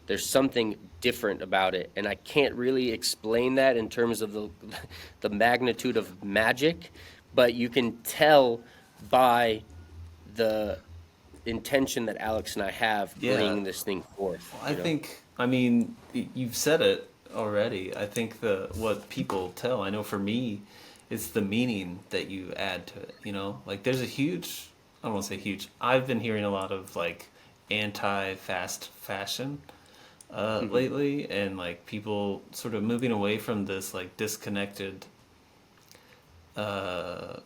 [SPEAKER 2] There's something different about it, and I can't really explain that in terms of the the magnitude of magic, but you can tell by the intention that Alex and I have
[SPEAKER 1] Yeah.
[SPEAKER 2] bringing this thing
[SPEAKER 1] Well,
[SPEAKER 2] forth.
[SPEAKER 1] I think, I mean, you've said it already. I think what people tell, I know for me, it's the meaning that you add to it. Like there's a huge, I don't want to say huge, I've been hearing a lot of like anti fast fashion,
[SPEAKER 2] Hmm.
[SPEAKER 1] lately, and like people sort of moving away from this like disconnected uh,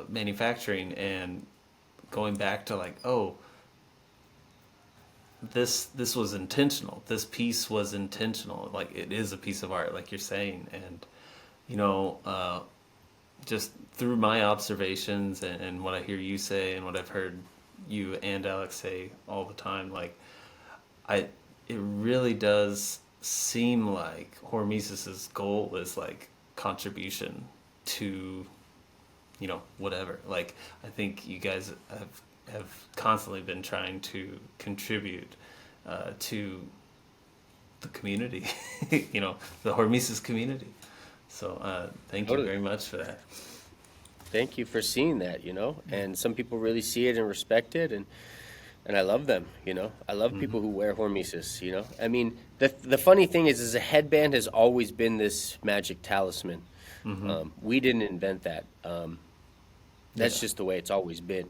[SPEAKER 1] manufacturing and going back to like, oh, this was intentional. This piece was intentional. Like it is a piece of art, like you're saying, and you know, just through my observations and what I hear you say and what I've heard you and Alex say all the time, like I, it really does seem like Hormesis's goal is like contribution to, you know, whatever. Like I think you guys have constantly been trying to contribute to the community, you know, the Hormesis community. So thank you
[SPEAKER 2] Totally.
[SPEAKER 1] very much for that.
[SPEAKER 2] Thank you for seeing that, you know. And some people really see it and respect it, and I love them, you know. I love
[SPEAKER 1] Mm-hmm.
[SPEAKER 2] people who wear hormesis, you know. I mean, the funny thing is a headband has always been this magic talisman.
[SPEAKER 1] Mm-hmm.
[SPEAKER 2] We didn't invent that. That's
[SPEAKER 1] Yeah.
[SPEAKER 2] just the way it's always been.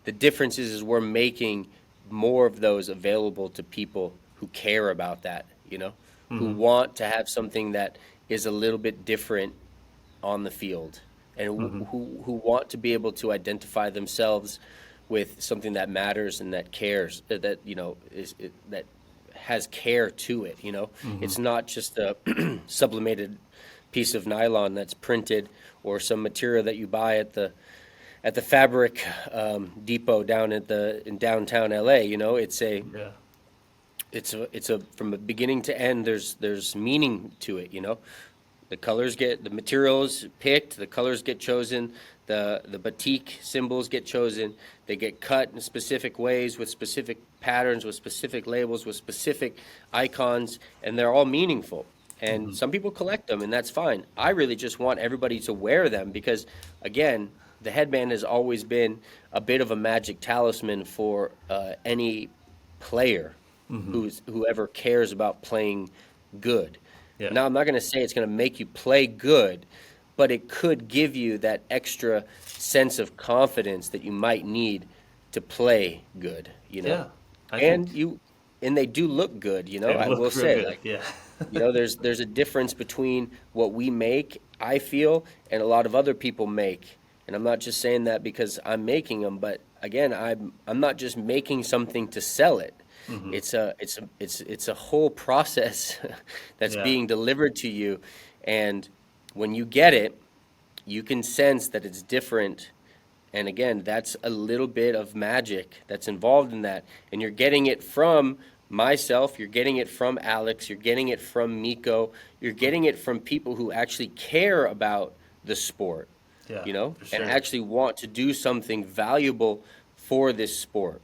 [SPEAKER 2] The difference is we're making more of those available to people who care about that, you know, who
[SPEAKER 1] Mm-hmm.
[SPEAKER 2] want to have something that is a little bit different on the field, and
[SPEAKER 1] Mm-hmm.
[SPEAKER 2] who want to be able to identify themselves with something that matters and that cares, that you know that has care to it. You know,
[SPEAKER 1] Mm-hmm.
[SPEAKER 2] it's not just a sublimated piece of nylon that's printed or some material that you buy at the fabric depot down at the in downtown LA. You know,
[SPEAKER 1] Yeah.
[SPEAKER 2] it's a from the beginning to end. There's meaning to it. You know, the materials picked, the colors get chosen, the batik symbols get chosen. They get cut in specific ways with specific patterns, with specific labels, with specific icons, and they're all meaningful. And
[SPEAKER 1] Mm-hmm.
[SPEAKER 2] some people collect them, and that's fine. I really just want everybody to wear them because, again, the headband has always been a bit of a magic talisman for any player
[SPEAKER 1] Mm-hmm.
[SPEAKER 2] whoever cares about playing good.
[SPEAKER 1] Yeah.
[SPEAKER 2] Now, I'm not going to say it's going to make you play good, but it could give you that extra sense of confidence that you might need to play good, you know?
[SPEAKER 1] Yeah. I think
[SPEAKER 2] And you and they do look good, you know?
[SPEAKER 1] they
[SPEAKER 2] I will
[SPEAKER 1] look real
[SPEAKER 2] say,
[SPEAKER 1] good.
[SPEAKER 2] like,
[SPEAKER 1] Yeah.
[SPEAKER 2] you know, there's a difference between what we make, I feel, and a lot of other people make. And I'm not just saying that because I'm making them, but again, I'm not just making something to sell it.
[SPEAKER 1] Mm-hmm.
[SPEAKER 2] It's a whole process that's
[SPEAKER 1] Yeah.
[SPEAKER 2] being delivered to you, and when you get it, you can sense that it's different. And again, that's a little bit of magic that's involved in that. And you're getting it from myself, you're getting it from Alex, you're getting it from Miko, you're getting it from people who actually care about the sport,
[SPEAKER 1] Yeah.
[SPEAKER 2] you know,
[SPEAKER 1] For
[SPEAKER 2] and
[SPEAKER 1] sure.
[SPEAKER 2] actually want to do something valuable for this sport.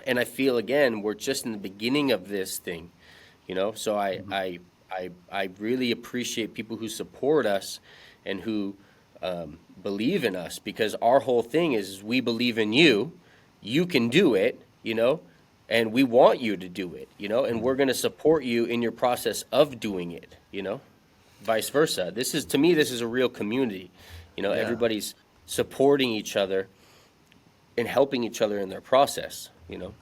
[SPEAKER 2] And I feel again, we're just in the beginning of this thing, you know. So
[SPEAKER 1] Mm-hmm.
[SPEAKER 2] I really appreciate people who support us and who believe in us because our whole thing is we believe in you. You can do it, you know, and we want you to do it, you know, and
[SPEAKER 1] Mm-hmm.
[SPEAKER 2] we're going to support you in your process of doing it, you know, vice versa. This is, to me, this is a real community. You know,
[SPEAKER 1] Yeah.
[SPEAKER 2] everybody's supporting each other and helping each other in their process, you know.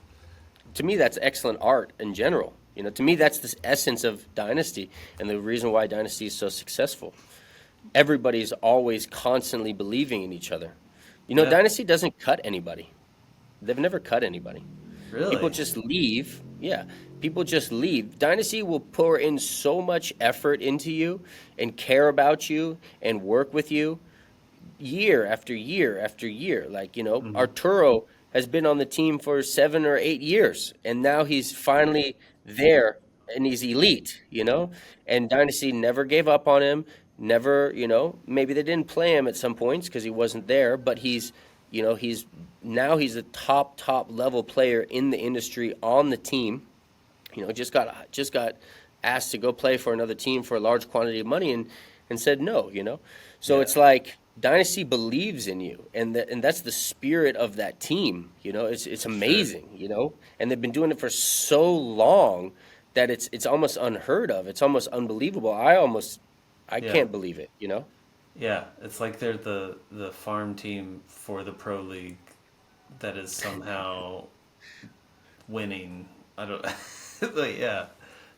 [SPEAKER 2] To me, that's excellent art in general. You know, to me, that's the essence of Dynasty and the reason why Dynasty is so successful. Everybody's always constantly believing in each other. You know,
[SPEAKER 1] Yeah.
[SPEAKER 2] Dynasty doesn't cut anybody. They've never cut anybody. People
[SPEAKER 1] Really.
[SPEAKER 2] just leave. Yeah, people just leave. Dynasty will pour in so much effort into you and care about you and work with you year after year after year. Like, you know,
[SPEAKER 1] Mm-hmm.
[SPEAKER 2] Arturo has been on the team for 7 or 8 years, and now he's finally there and he's elite, you know? And Dynasty never gave up on him, never, you know, maybe they didn't play him at some points because he wasn't there, but he's, you know, he's a top level player in the industry on the team. You know, just got asked to go play for another team for a large quantity of money and said no, you know. So
[SPEAKER 1] Yeah.
[SPEAKER 2] it's like Dynasty believes in you, and that's the spirit of that team. You know, it's
[SPEAKER 1] For sure.
[SPEAKER 2] amazing. You know, and they've been doing it for so long that it's almost unheard of. It's almost unbelievable. I
[SPEAKER 1] Yeah.
[SPEAKER 2] can't believe it. You know.
[SPEAKER 1] Yeah. It's like they're the farm team for the pro league that is somehow winning. I don't. Like, yeah,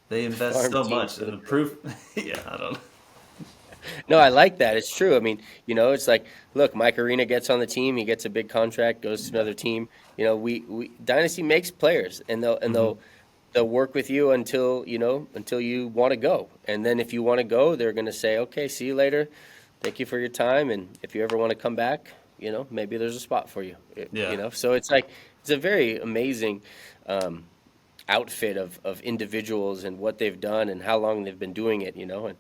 [SPEAKER 1] they invest
[SPEAKER 2] Farm
[SPEAKER 1] so
[SPEAKER 2] team
[SPEAKER 1] much,
[SPEAKER 2] for the
[SPEAKER 1] and the proof. Yeah, I don't.
[SPEAKER 2] No, I like that. It's true. I mean, it's like, look, Mike Arena gets on the team, he gets a big contract, goes to
[SPEAKER 1] Yeah.
[SPEAKER 2] another team. We Dynasty makes players, and
[SPEAKER 1] Hmm.
[SPEAKER 2] they'll work with you until you want to go. And then if you want to go, they're going to say, "Okay, see you later. Thank you for your time, and if you ever want to come back, maybe there's a spot for you."
[SPEAKER 1] Yeah.
[SPEAKER 2] So it's like it's a very amazing um, outfit of individuals and what they've done and how long they've been doing it. And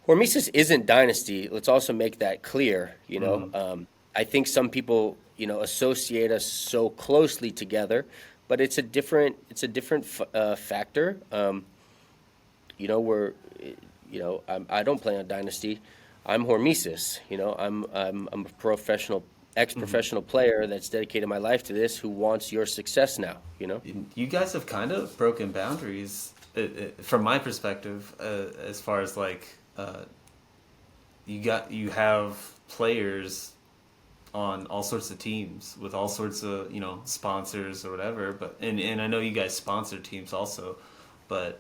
[SPEAKER 2] Hormesis isn't dynasty. Let's also make that clear.
[SPEAKER 1] Hmm.
[SPEAKER 2] I think some people, associate us so closely together, but it's a different factor. We're, I don't play on dynasty. I'm Hormesis. I'm a professional,
[SPEAKER 1] Hmm.
[SPEAKER 2] ex-professional player that's dedicated my life to this who wants your success now.
[SPEAKER 1] You guys have kind of broken boundaries, from my perspective, as far as like, you have players on all sorts of teams with all sorts of sponsors or whatever. But and I know you guys sponsor teams also, but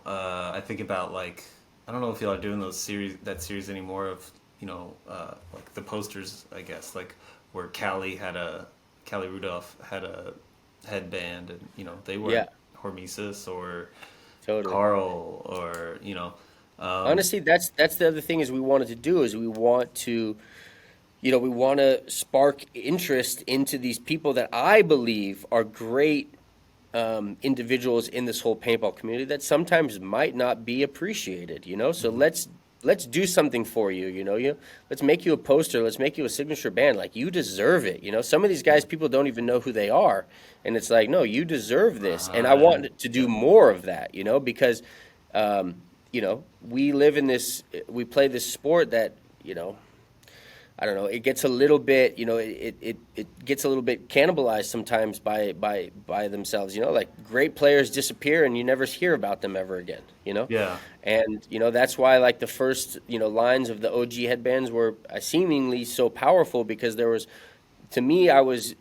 [SPEAKER 1] I think about, like, I don't know if y'all are doing that series anymore of like the posters, I guess, like where Callie Rudolph had a headband, and they weren't
[SPEAKER 2] Yeah,
[SPEAKER 1] Hormesis or
[SPEAKER 2] totally.
[SPEAKER 1] Carl or
[SPEAKER 2] Honestly, that's the other thing is we wanted to do is we want to spark interest into these people that I believe are great individuals in this whole paintball community that sometimes might not be appreciated. So
[SPEAKER 1] Mhm.
[SPEAKER 2] let's do something for you. Let's make you a poster. Let's make you a signature band. Like you deserve it. Some of these guys people don't even know who they are, and it's like no, you deserve this. And I
[SPEAKER 1] Uh,
[SPEAKER 2] want to do
[SPEAKER 1] yeah.
[SPEAKER 2] more of that. Because we live in this, we play this sport that I don't know. It gets a little bit, it gets a little bit cannibalized sometimes by themselves. Like great players disappear and you never hear about them ever again.
[SPEAKER 1] Yeah.
[SPEAKER 2] And that's why like the first lines of the OG headbands were seemingly so powerful because there was, to me, I was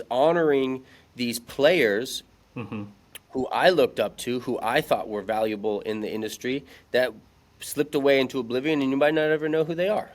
[SPEAKER 2] honoring these players
[SPEAKER 1] Hmm.
[SPEAKER 2] who I looked up to, who I thought were valuable in the industry that slipped away into oblivion and you might not ever know who they are.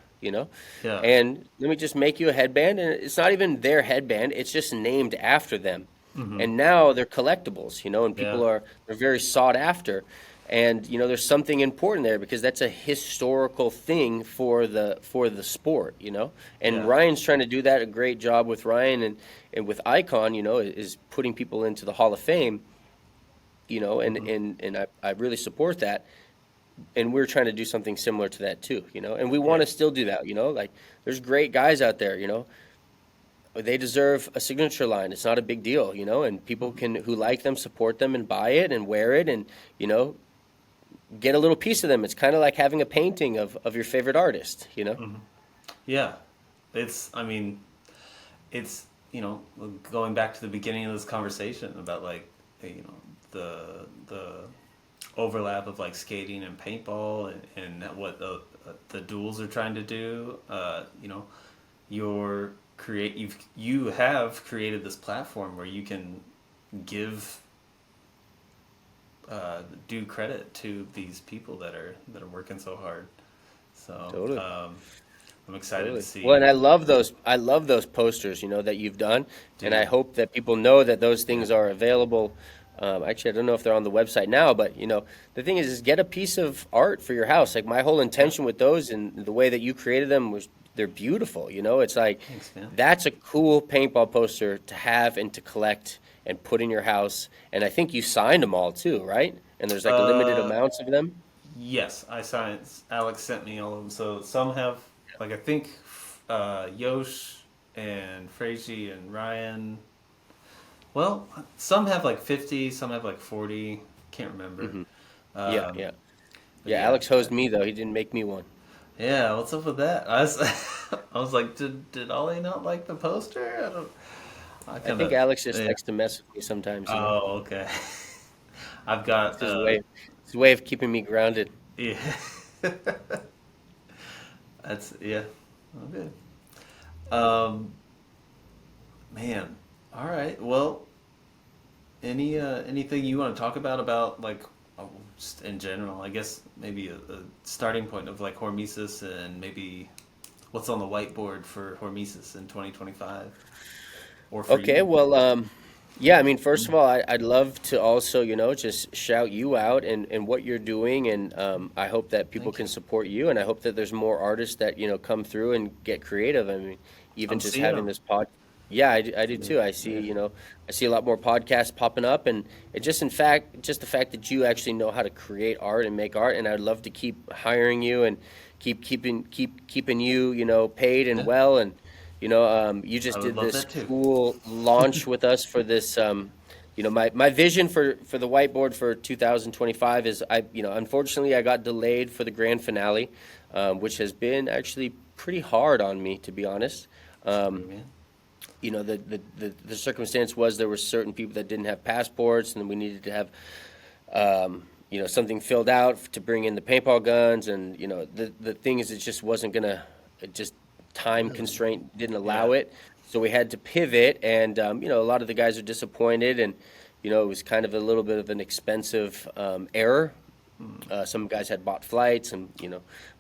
[SPEAKER 1] Yeah.
[SPEAKER 2] And let me just make you a headband, and it's not even their headband, it's just named after them.
[SPEAKER 1] Hmm.
[SPEAKER 2] And now they're collectibles, and
[SPEAKER 1] Yeah.
[SPEAKER 2] they're very sought after. And there's something important there because that's a historical thing for the sport. And
[SPEAKER 1] Yeah.
[SPEAKER 2] Ryan's trying to do that a great job with Ryan and with Icon, is putting people into the Hall of Fame and
[SPEAKER 1] Hmm.
[SPEAKER 2] and and I really support that. And we're trying to do something similar to that too. And we want
[SPEAKER 1] Yeah.
[SPEAKER 2] to still do that. Like there's great guys out there. They deserve a signature line. It's not a big deal. And people
[SPEAKER 1] Hmm.
[SPEAKER 2] can who like them support them and buy it and wear it and you know get a little piece of them. It's kind of like having a painting of your favorite artist.
[SPEAKER 1] Hmm. Yeah. I mean, it's, going back to the beginning of this conversation about, like, the overlap of, like, skating and paintball, and what the duels are trying to do. You have created this platform where you can give due credit to these people that are working so hard. So,
[SPEAKER 2] Totally.
[SPEAKER 1] I'm excited to
[SPEAKER 2] Totally. Well, and
[SPEAKER 1] see.
[SPEAKER 2] I love those posters, that you've done, and I
[SPEAKER 1] Dude.
[SPEAKER 2] hope that people know that those
[SPEAKER 1] Yeah.
[SPEAKER 2] things are available. Actually, I don't know if they're on the website now, but the thing is get a piece of art for your house. Like my whole
[SPEAKER 1] Yeah.
[SPEAKER 2] intention with those and the way that you created them was they're beautiful. It's like
[SPEAKER 1] Thanks, man.
[SPEAKER 2] that's a cool paintball poster to have and to collect and put in your house. And I think you signed them all too, right? And there's like limited
[SPEAKER 1] Uh,
[SPEAKER 2] amounts of them.
[SPEAKER 1] yes, I signed. Alex sent me all of them. So some have, like, I think, Yosh and Frazee and Ryan. Well, some have like 50, some have like 40. Can't remember.
[SPEAKER 2] Hmm. Yeah,
[SPEAKER 1] Um,
[SPEAKER 2] yeah,
[SPEAKER 1] but
[SPEAKER 2] yeah.
[SPEAKER 1] yeah,
[SPEAKER 2] Alex hosed me though. He didn't make me one.
[SPEAKER 1] yeah. What's up with that? I was like, did Ollie not like the poster? I don't. I
[SPEAKER 2] I
[SPEAKER 1] kind
[SPEAKER 2] think
[SPEAKER 1] of.
[SPEAKER 2] Alex just
[SPEAKER 1] Yeah.
[SPEAKER 2] likes to mess with me sometimes.
[SPEAKER 1] Oh, okay. I've
[SPEAKER 2] It's
[SPEAKER 1] got.
[SPEAKER 2] his way. It's his way of keeping me grounded.
[SPEAKER 1] Yeah. That's, yeah. Okay. Um, man. All right. Well, Anything you want to talk about like just in general? I guess maybe a starting point of like Hormesis and maybe what's on the whiteboard for Hormesis in 2025 or for
[SPEAKER 2] Okay,
[SPEAKER 1] you.
[SPEAKER 2] well, yeah, I mean, first of all, I'd love to also, just shout you out and what you're doing, and I hope that people
[SPEAKER 1] Thank
[SPEAKER 2] can
[SPEAKER 1] you.
[SPEAKER 2] support you, and I hope that there's more artists that, come through and get creative. I mean, even
[SPEAKER 1] I'm
[SPEAKER 2] just
[SPEAKER 1] seeing
[SPEAKER 2] having
[SPEAKER 1] them.
[SPEAKER 2] this pod, yeah, I do
[SPEAKER 1] Yeah.
[SPEAKER 2] too.
[SPEAKER 1] Yeah.
[SPEAKER 2] I see a lot more podcasts popping up, and it just, in fact, just the fact that you actually know how to create art and make art, and I'd love to keep hiring you and keeping you, paid and
[SPEAKER 1] Yeah.
[SPEAKER 2] well, and you
[SPEAKER 1] I
[SPEAKER 2] just
[SPEAKER 1] would
[SPEAKER 2] did
[SPEAKER 1] love
[SPEAKER 2] this
[SPEAKER 1] that too.
[SPEAKER 2] cool launch with us for this. My vision for the whiteboard for 2025 is unfortunately I got delayed for the grand finale, which has been actually pretty hard on me, to be honest.
[SPEAKER 1] Sorry,
[SPEAKER 2] Um,
[SPEAKER 1] man.
[SPEAKER 2] the circumstance was there were certain people that didn't have passports, and then we needed to have something filled out to bring in the paintball guns, and the thing is, it just wasn't gonna, it just time
[SPEAKER 1] Really?
[SPEAKER 2] constraint didn't allow
[SPEAKER 1] Yeah.
[SPEAKER 2] it, so we had to pivot, and a lot of the guys are disappointed, and it was kind of a little bit of an expensive error. Some guys had bought flights, and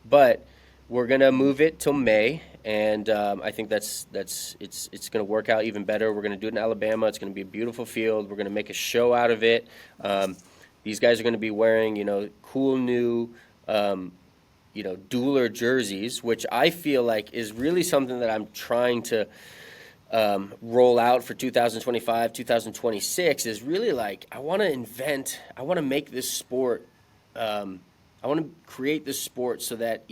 [SPEAKER 2] but we're gonna move it till May, and I think it's gonna work out even better. We're gonna do it in Alabama. It's gonna be a beautiful field. We're gonna make a show out of it. These guys are gonna be wearing, cool new, dueler jerseys, which I feel like is really something that I'm trying to roll out for 2025, 2026. Is really like I want to make this sport. Um, I want to create this sport so that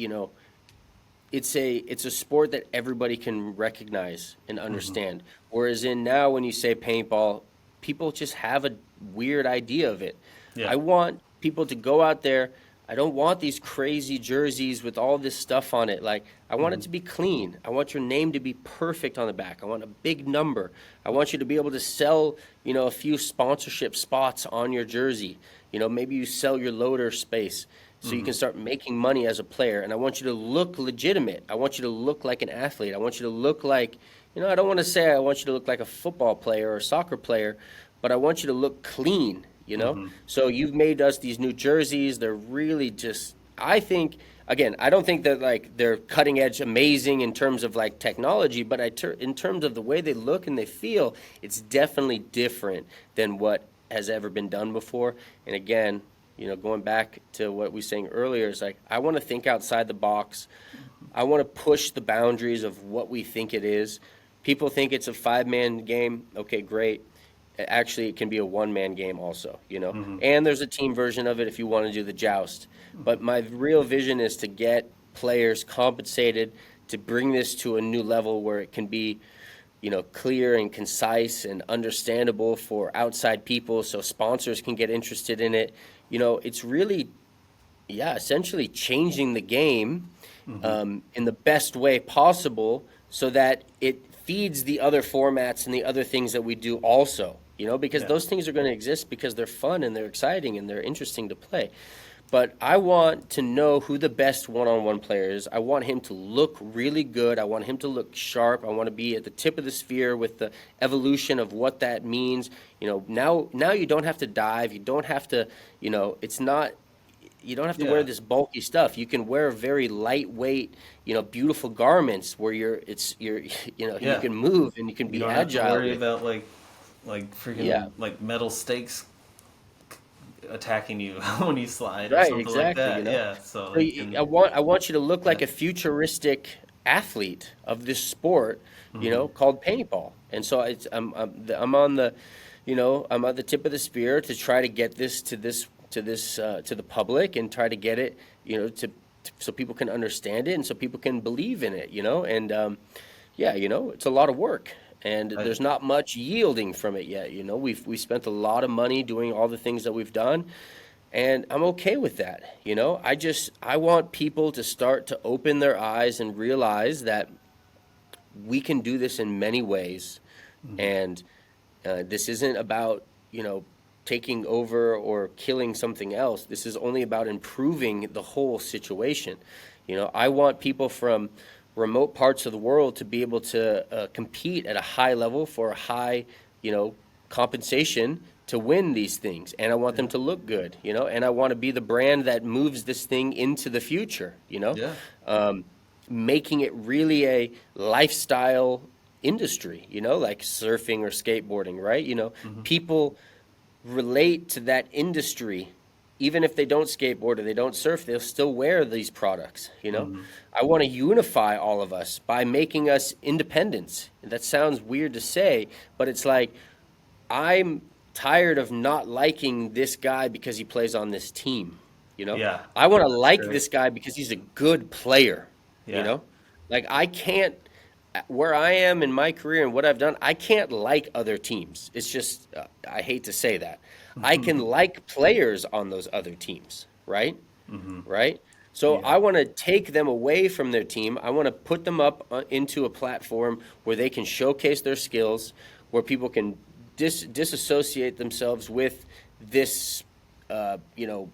[SPEAKER 2] it's a sport that everybody can recognize and
[SPEAKER 1] Hmm.
[SPEAKER 2] understand. Whereas in now, when you say paintball, people just have a weird idea of it.
[SPEAKER 1] Yeah.
[SPEAKER 2] I want people to go out there. I don't want these crazy jerseys with all this stuff on it. Like, I want it
[SPEAKER 1] Hmm.
[SPEAKER 2] to be clean. I want your name to be perfect on the back. I want a big number. I want you to be able to sell, a few sponsorship spots on your jersey. Maybe you sell your loader space so you
[SPEAKER 1] Hmm.
[SPEAKER 2] can start making money as a player. And I want you to look legitimate. I want you to look like an athlete. I want you to look like, I don't want to say I want you to look like a football player or a soccer player, but I want you to look clean.
[SPEAKER 1] Hmm.
[SPEAKER 2] So you've made us these new jerseys. They're really just, I think, again, I don't think that like they're cutting edge amazing in terms of like technology, but in terms of the way they look and they feel, it's definitely different than what has ever been done before. And again, going back to what we were saying earlier, is like I want to think outside the box. I want to push the boundaries of what we think it is. People think it's a five-man game. Okay, great. Actually, it can be a one-man game also.
[SPEAKER 1] Hmm.
[SPEAKER 2] And there's a team version of it if you want to do the joust. But my real vision is to get players compensated, to bring this to a new level where it can be, clear and concise and understandable for outside people so sponsors can get interested in it. It's really, yeah, essentially changing the game
[SPEAKER 1] Hmm.
[SPEAKER 2] in the best way possible so that it feeds the other formats and the other things that we do also, because
[SPEAKER 1] Yeah.
[SPEAKER 2] those things are going to exist because they're fun and they're exciting and they're interesting to play. But I want to know who the best one-on-one player is. I want him to look really good. I want him to look sharp. I want to be at the tip of the sphere with the evolution of what that means. Now you don't have to dive. You don't have to, it's not, you don't have to wear
[SPEAKER 1] Yeah.
[SPEAKER 2] this bulky stuff. You can wear very lightweight, beautiful garments where you
[SPEAKER 1] Yeah.
[SPEAKER 2] can move and you can
[SPEAKER 1] You
[SPEAKER 2] be
[SPEAKER 1] don't have to
[SPEAKER 2] agile
[SPEAKER 1] worry
[SPEAKER 2] with.
[SPEAKER 1] about like
[SPEAKER 2] Yeah,
[SPEAKER 1] freaking like metal stakes attacking you when you slide or
[SPEAKER 2] right,
[SPEAKER 1] something like
[SPEAKER 2] exactly,
[SPEAKER 1] that. Yeah. So
[SPEAKER 2] So
[SPEAKER 1] you can.
[SPEAKER 2] I want you to look
[SPEAKER 1] Yeah.
[SPEAKER 2] like a futuristic athlete of this sport,
[SPEAKER 1] Hmm.
[SPEAKER 2] called paintball. And so I'm on the, I'm at the tip of the spear to try to get this to the public and try to get it, so people can understand it and so people can believe in it. And yeah, it's a lot of work. And
[SPEAKER 1] I.
[SPEAKER 2] there's not much yielding from it yet. We spent a lot of money doing all the things that we've done, and I'm okay with that. I want people to start to open their eyes and realize that we can do this in many ways.
[SPEAKER 1] Mhm.
[SPEAKER 2] And this isn't about, taking over or killing something else. This is only about improving the whole situation. I want people from remote parts of the world to be able to compete at a high level for a high, compensation to win these things, and I want them
[SPEAKER 1] Yeah.
[SPEAKER 2] to look good, and I want to be the brand that moves this thing into the future,
[SPEAKER 1] Yeah.
[SPEAKER 2] um, making it really a lifestyle industry, like surfing or skateboarding, right?
[SPEAKER 1] Hmm.
[SPEAKER 2] People relate to that industry. Even if they don't skateboard or they don't surf, they'll still wear these products.
[SPEAKER 1] Hmm.
[SPEAKER 2] I want to unify all of us by making us independents. That sounds weird to say, but it's like I'm tired of not liking this guy because he plays on this team. You know,
[SPEAKER 1] Yeah.
[SPEAKER 2] I want to
[SPEAKER 1] That's
[SPEAKER 2] like
[SPEAKER 1] great.
[SPEAKER 2] this guy because he's a good player. You
[SPEAKER 1] Yeah.
[SPEAKER 2] know, like I can't, where I am in my career and what I've done, I can't like other teams. It's just, I hate to say that. I can like players on those other teams, right?
[SPEAKER 1] Hmm.
[SPEAKER 2] Right? So
[SPEAKER 1] Yeah.
[SPEAKER 2] I want to take them away from their team. I want to put them up into a platform where they can showcase their skills, where people can disassociate themselves with this, you know,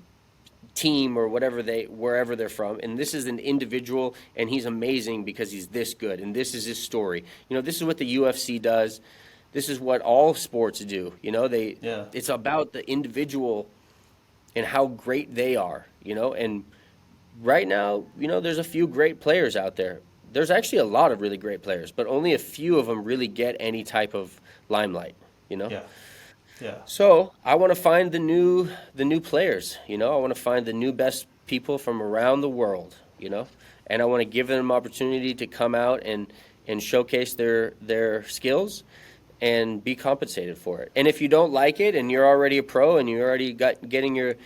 [SPEAKER 2] team or wherever they're from, and this is an individual, and he's amazing because he's this good, and this is his story. This is what the UFC does. This is what all sports do.
[SPEAKER 1] Yeah.
[SPEAKER 2] It's about the individual and how great they are. And right now, there's a few great players out there. There's actually a lot of really great players, but only a few of them really get any type of limelight. you know
[SPEAKER 1] Yeah. Yeah.
[SPEAKER 2] so I want to find the new players. I want to find the new best people from around the world. And I want to give them an opportunity to come out and showcase their skills and be compensated for it. And if you don't like it and you're already a pro and you already getting your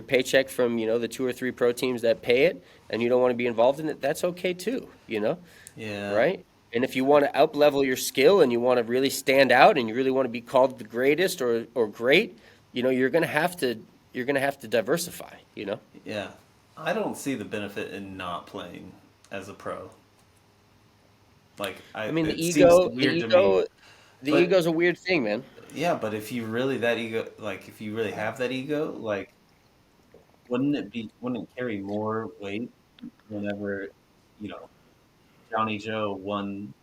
[SPEAKER 2] paycheck from the two or three pro teams that pay it, and you don't want to be involved in it, that's okay too.
[SPEAKER 1] Yeah.
[SPEAKER 2] Right? And if you want to up level your skill and you want to really stand out and you really want to be called the greatest or great, you're gonna have to diversify.
[SPEAKER 1] Yeah. I don't see the benefit in not playing as a pro. Like,
[SPEAKER 2] I mean,
[SPEAKER 1] it seems weird to me.
[SPEAKER 2] the
[SPEAKER 1] But
[SPEAKER 2] ego's a weird thing, man.
[SPEAKER 1] yeah, but if you really that ego, like if you really have that ego, like wouldn't it carry more weight whenever, you know, Johnny Joe won,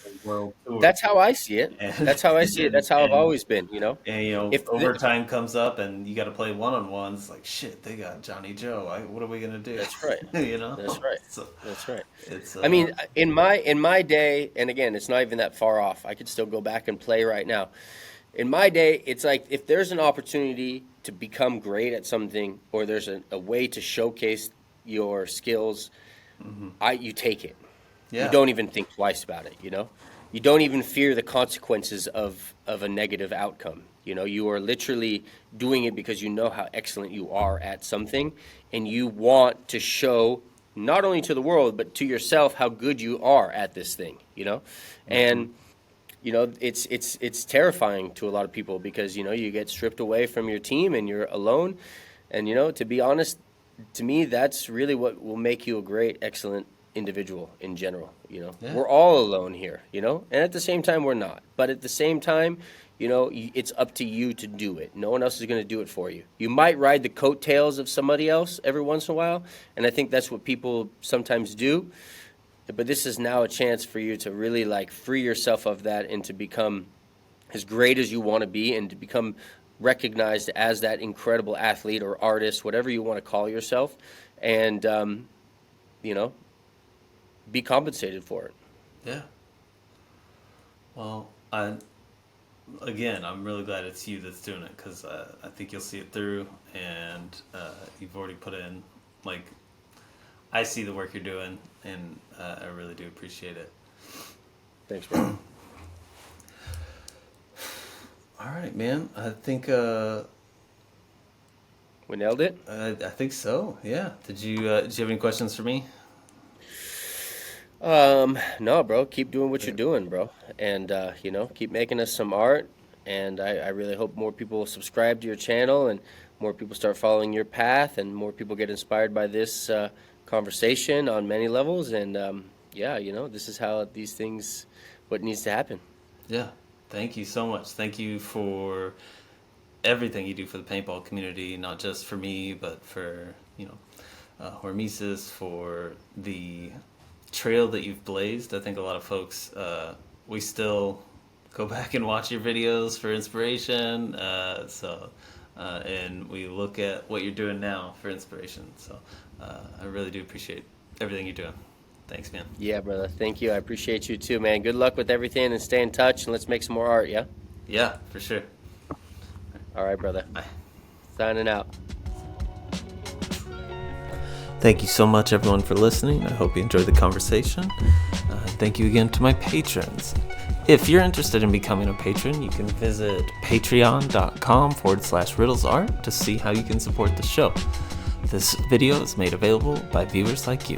[SPEAKER 1] a world tour
[SPEAKER 2] That's how I see it.
[SPEAKER 1] and
[SPEAKER 2] That's how I see it.
[SPEAKER 1] and
[SPEAKER 2] That's how I've
[SPEAKER 1] and
[SPEAKER 2] always been.
[SPEAKER 1] and
[SPEAKER 2] If the,
[SPEAKER 1] overtime comes up and you got to play one on ones, like shit, they got Johnny Joe. What are we gonna do?
[SPEAKER 2] That's right.
[SPEAKER 1] you know,
[SPEAKER 2] That's right.
[SPEAKER 1] so
[SPEAKER 2] That's right.
[SPEAKER 1] it's
[SPEAKER 2] I mean, in my day, and again, it's not even that far off. I could still go back and play right now. In my day, it's like if there's an opportunity to become great at something, or there's a way to showcase your skills,
[SPEAKER 1] mhm.
[SPEAKER 2] you take it. You
[SPEAKER 1] Yeah,
[SPEAKER 2] don't even think twice about it. You don't even fear the consequences of a negative outcome. You are literally doing it because you know how excellent you are at something, and you want to show not only to the world but to yourself how good you are at this thing.
[SPEAKER 1] hmm,
[SPEAKER 2] And it's terrifying to a lot of people because you get stripped away from your team and you're alone. And to be honest, to me, that's really what will make you a great, excellent individual in general.
[SPEAKER 1] yeah,
[SPEAKER 2] We're all alone here. And at the same time, we're not. But at the same time, it's up to you to do it. No one else is going to do it for you. You might ride the coattails of somebody else every once in a while, and I think that's what people sometimes do. But this is now a chance for you to really like free yourself of that and to become as great as you want to be and to become recognized as that incredible athlete or artist, whatever you want to call yourself, and you know, be compensated for it.
[SPEAKER 1] yeah. Well, I'm really glad it's you that's doing it because I think you'll see it through, and you've already put in like I see the work you're doing, and I really do appreciate it.
[SPEAKER 2] Thanks, bro.
[SPEAKER 1] All right, man.
[SPEAKER 2] We nailed it.
[SPEAKER 1] I think so. Yeah. Did you have any questions for me?
[SPEAKER 2] No, bro. Keep doing what
[SPEAKER 1] Yeah.
[SPEAKER 2] you're doing, bro, and keep making us some art. And I really hope more people subscribe to your channel and more people start following your path and more people get inspired by this conversation on many levels. And yeah, this is how these things, what needs to happen.
[SPEAKER 1] Yeah. Thank you so much. Thank you for everything you do for the paintball community, not just for me, but for Hormesis, for the trail that you've blazed. I think a lot of folks we still go back and watch your videos for inspiration. And we look at what you're doing now for inspiration. So I really do appreciate everything you're doing. Thanks, man.
[SPEAKER 2] Yeah, brother. Thank you. I appreciate you too, man. Good luck with everything, and stay in touch, and let's make some more art, yeah?
[SPEAKER 1] Yeah, for sure.
[SPEAKER 2] All right, brother.
[SPEAKER 1] Bye.
[SPEAKER 2] Signing out.
[SPEAKER 1] Thank you so much, everyone, for listening. I hope you enjoyed the conversation. Thank you again to my patrons. If you're interested in becoming a patron, you can visit patreon.com/riddlesart to see how you can support the show. This video is made available by viewers like you.